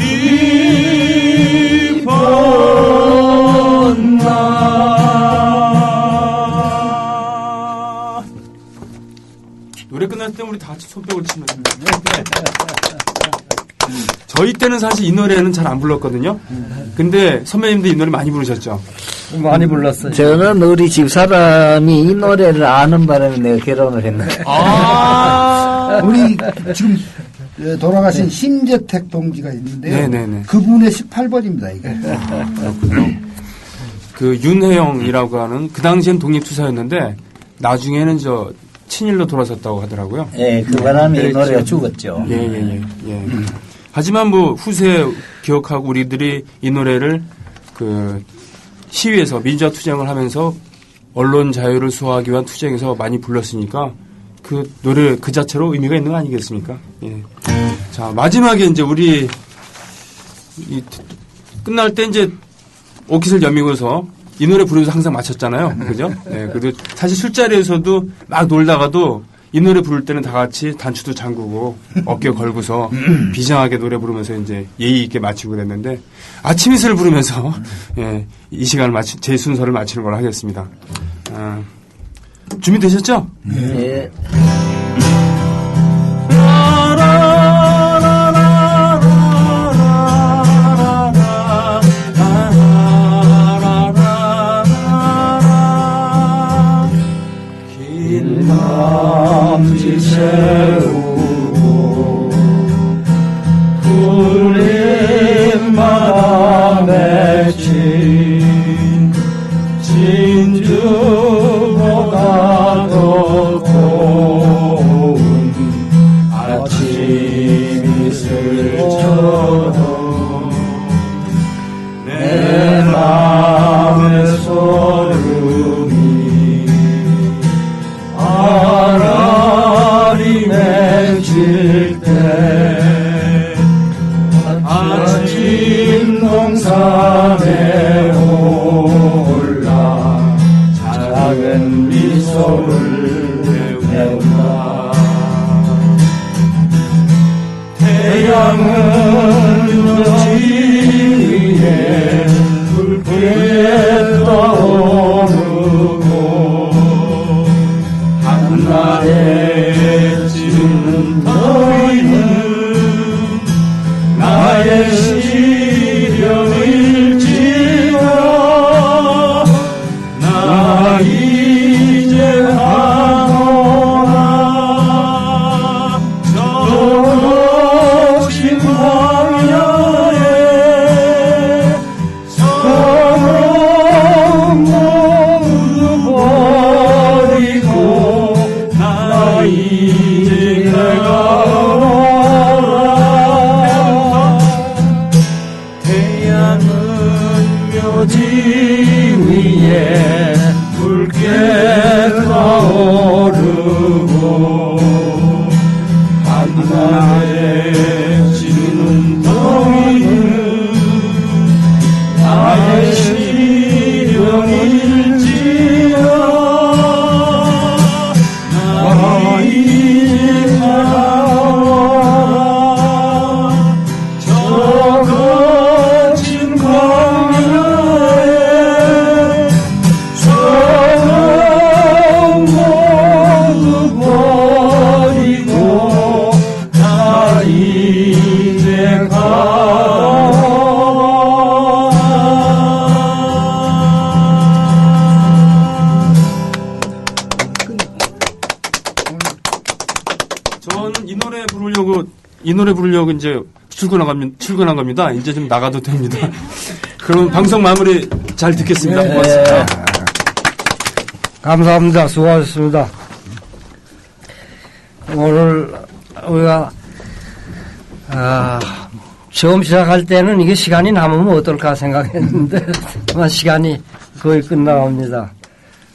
노래 끝날 때 우리 다 같이 손뼉을 치면 저희 때는 사실 이 노래는 잘 안 불렀거든요. 근데 선배님들 이 노래 많이 부르셨죠? 많이 불렀어요. 저는 우리 집사람이 이 노래를 아는 바람에 내가 결혼을 했는데. 우리 지금 돌아가신 심재택 동지가 있는데요. 네네네. 그분의 18번입니다, 이게. 그 윤혜영이라고 하는 그 당시엔 독립투사였는데 나중에는 저 친일로 돌아섰다고 하더라고요. 예, 그 바람에 이 노래가 죽었죠. 예. 하지만 뭐 후세 기억하고 우리들이 이 노래를 그 시위에서 민주화 투쟁을 하면서 언론 자유를 수호하기 위한 투쟁에서 많이 불렀으니까 그 노래 그 자체로 의미가 있는 거 아니겠습니까? 예. 자, 마지막에 이제 우리 끝날 때 이제 옷깃을 여미고서 이 노래 부르면서 항상 마쳤잖아요. 그죠? 네, 그리고 사실 술자리에서도 막 놀다가도 이 노래 부를 때는 다 같이 단추도 잠그고 어깨 걸고서 비장하게 노래 부르면서 이제 예의 있게 마치고 그랬는데 아침 이슬을 부르면서 예, 이 시간을 제 순서를 마치는 걸로 하겠습니다. 준비되셨죠? 예. 남지 세우고 풀잎마다 맺힌 진주보다 더 고운 아침 이슬처럼 내 맘의 소름이 아라리 맺힐 때 아침 동산에 올라 작은 미소를 내온다. 태양은 지 위에 붉게 떠오르고 한날에 지는 너희는 나의 시련일지라 나 이제 한없이 그리고 이 노래 부르려고 이제 출근한 겁니다. 이제 좀 나가도 됩니다. 그럼 방송 마무리 잘 듣겠습니다. 고맙습니다. 감사합니다. 수고하셨습니다. 오늘 우리가 처음 시작할 때는 이게 시간이 남으면 어떨까 생각했는데 시간이 거의 끝나갑니다.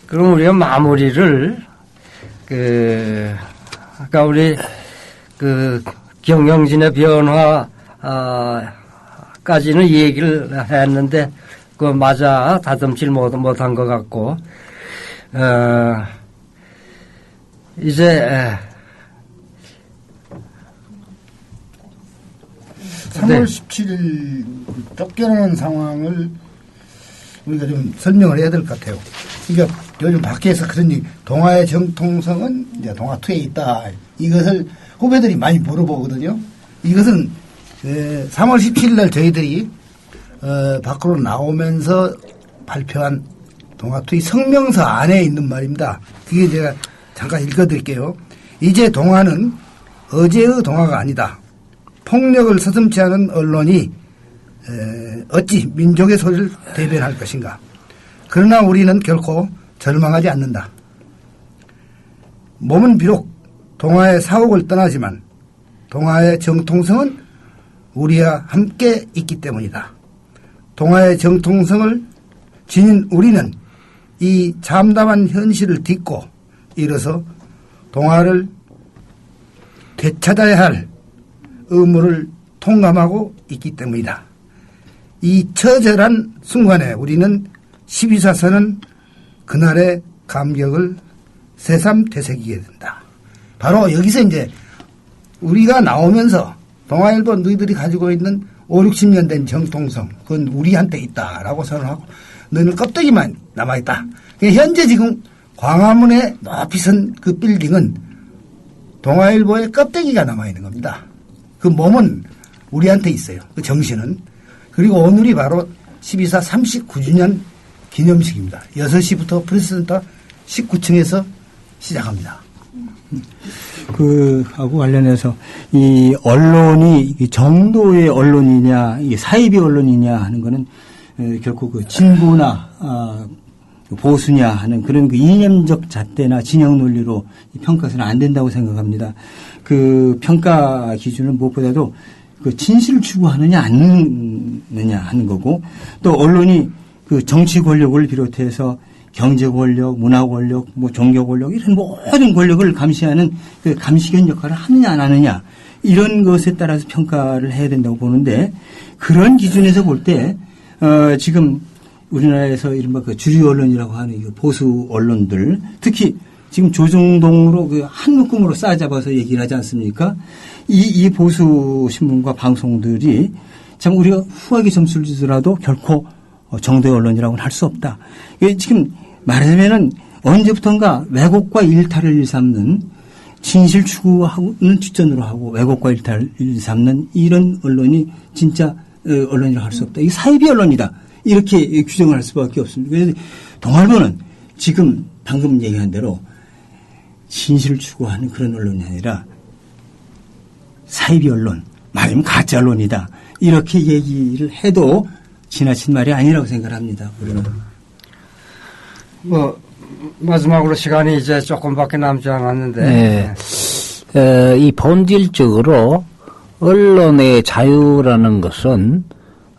그럼 우리가 마무리를 아까 우리 경영진의 변화 까지는 얘기를 했는데 그 맞아 다듬질 못한 것 같고 이제 3월 17일 쫓겨나는 상황을 우리가 좀 설명을 해야 될 것 같아요. 그러니까 요즘 밖에서 그런 동아의 정통성은 이제 동아투에 있다. 이것을 후배들이 많이 물어보거든요. 이것은 3월 17일 날 저희들이 밖으로 나오면서 발표한 동아투의 성명서 안에 있는 말입니다. 그게 제가 잠깐 읽어드릴게요. 이제 동아는 어제의 동아가 아니다. 폭력을 서슴지 않은 언론이 어찌 민족의 소리를 대변할 것인가. 그러나 우리는 결코 절망하지 않는다. 몸은 비록 동아의 사옥을 떠나지만 동아의 정통성은 우리와 함께 있기 때문이다. 동아의 정통성을 지닌 우리는 이 참담한 현실을 딛고 일어서 동아를 되찾아야 할 의무를 통감하고 있기 때문이다. 이 처절한 순간에 우리는 12사선은 그날의 감격을 새삼 되새기게 된다. 바로 여기서 이제 우리가 나오면서 동아일보 너희들이 가지고 있는 5, 60년 된 정통성 그건 우리한테 있다라고 선언하고 너희는 껍데기만 남아있다. 현재 지금 광화문에 높이 선 그 빌딩은 동아일보의 껍데기가 남아있는 겁니다. 그 몸은 우리한테 있어요. 그 정신은. 그리고 오늘이 바로 12사 39주년 기념식입니다. 6시부터 프레스센터 19층에서 시작합니다. 하고 관련해서 이 언론이 정도의 언론이냐, 이 사이비 언론이냐 하는 거는 결코 그 진보나 보수냐 하는 그런 그 이념적 잣대나 진영 논리로 평가해서는 안 된다고 생각합니다. 그 평가 기준은 무엇보다도 그 진실을 추구하느냐 안 하느냐 하는 거고 또 언론이 그 정치 권력을 비롯해서 경제 권력, 문화 권력, 뭐 종교 권력 이런 모든 권력을 감시하는 그 감시견 역할을 하느냐 안 하느냐 이런 것에 따라서 평가를 해야 된다고 보는데 그런 기준에서 볼 때 지금 우리나라에서 이른바 그 주류 언론이라고 하는 이 보수 언론들 특히 지금 조중동으로 그 한 묶음으로 싸잡아서 얘기를 하지 않습니까? 이 보수 신문과 방송들이 참 우리가 후하게 점수를 주더라도 결코 정도의 언론이라고는 할 수 없다. 이게 지금 말하자면은 언제부턴가 왜곡과 일탈을 일삼는 진실 추구하는 뒷전으로 하고 왜곡과 일탈을 일삼는 이런 언론이 진짜 언론이라고 할 수 없다. 이게 사이비 언론이다. 이렇게 규정을 할 수밖에 없습니다. 그래서 동아일보는 지금 방금 얘기한 대로 진실을 추구하는 그런 언론이 아니라 사이비 언론, 말하면 가짜 언론이다. 이렇게 얘기를 해도 지나친 말이 아니라고 생각합니다. 우리는. 마지막으로 시간이 이제 조금밖에 남지 않았는데. 네. 이 본질적으로 언론의 자유라는 것은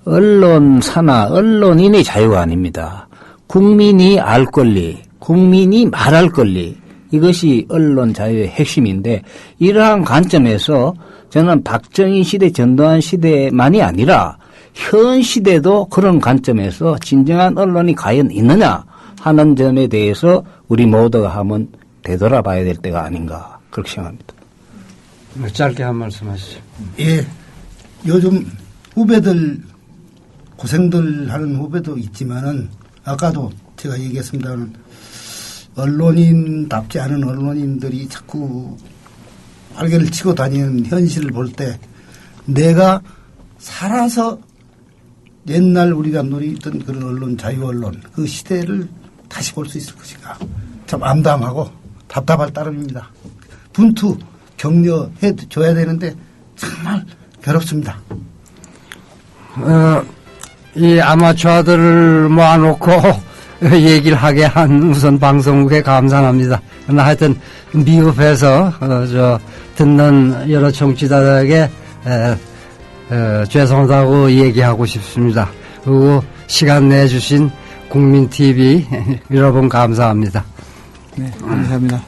언론사나 언론인의 자유가 아닙니다. 국민이 알 권리, 국민이 말할 권리, 이것이 언론 자유의 핵심인데 이러한 관점에서 저는 박정희 시대, 전두환 시대만이 아니라 현 시대도 그런 관점에서 진정한 언론이 과연 있느냐 하는 점에 대해서 우리 모두가 한번 되돌아봐야 될 때가 아닌가 그렇게 생각합니다. 짧게 한 말씀 하시죠. 예. 요즘 후배들 고생들 하는 후배도 있지만은 아까도 제가 얘기했습니다만 언론인답지 않은 언론인들이 자꾸 활개를 치고 다니는 현실을 볼 때 내가 살아서 옛날 우리가 누리던 그런 언론, 자유 언론 그 시대를 다시 볼 수 있을 것인가 참 암담하고 답답할 따름입니다. 분투 격려해 줘야 되는데 정말 괴롭습니다. 이 아마추어들을 모아놓고 얘기를 하게 한 우선 방송국에 감사합니다. 그러나 하여튼 미흡해서 듣는 여러 청취자들에게 죄송하다고 얘기하고 싶습니다. 그리고 시간 내주신 국민TV 여러분 감사합니다. 네, 감사합니다.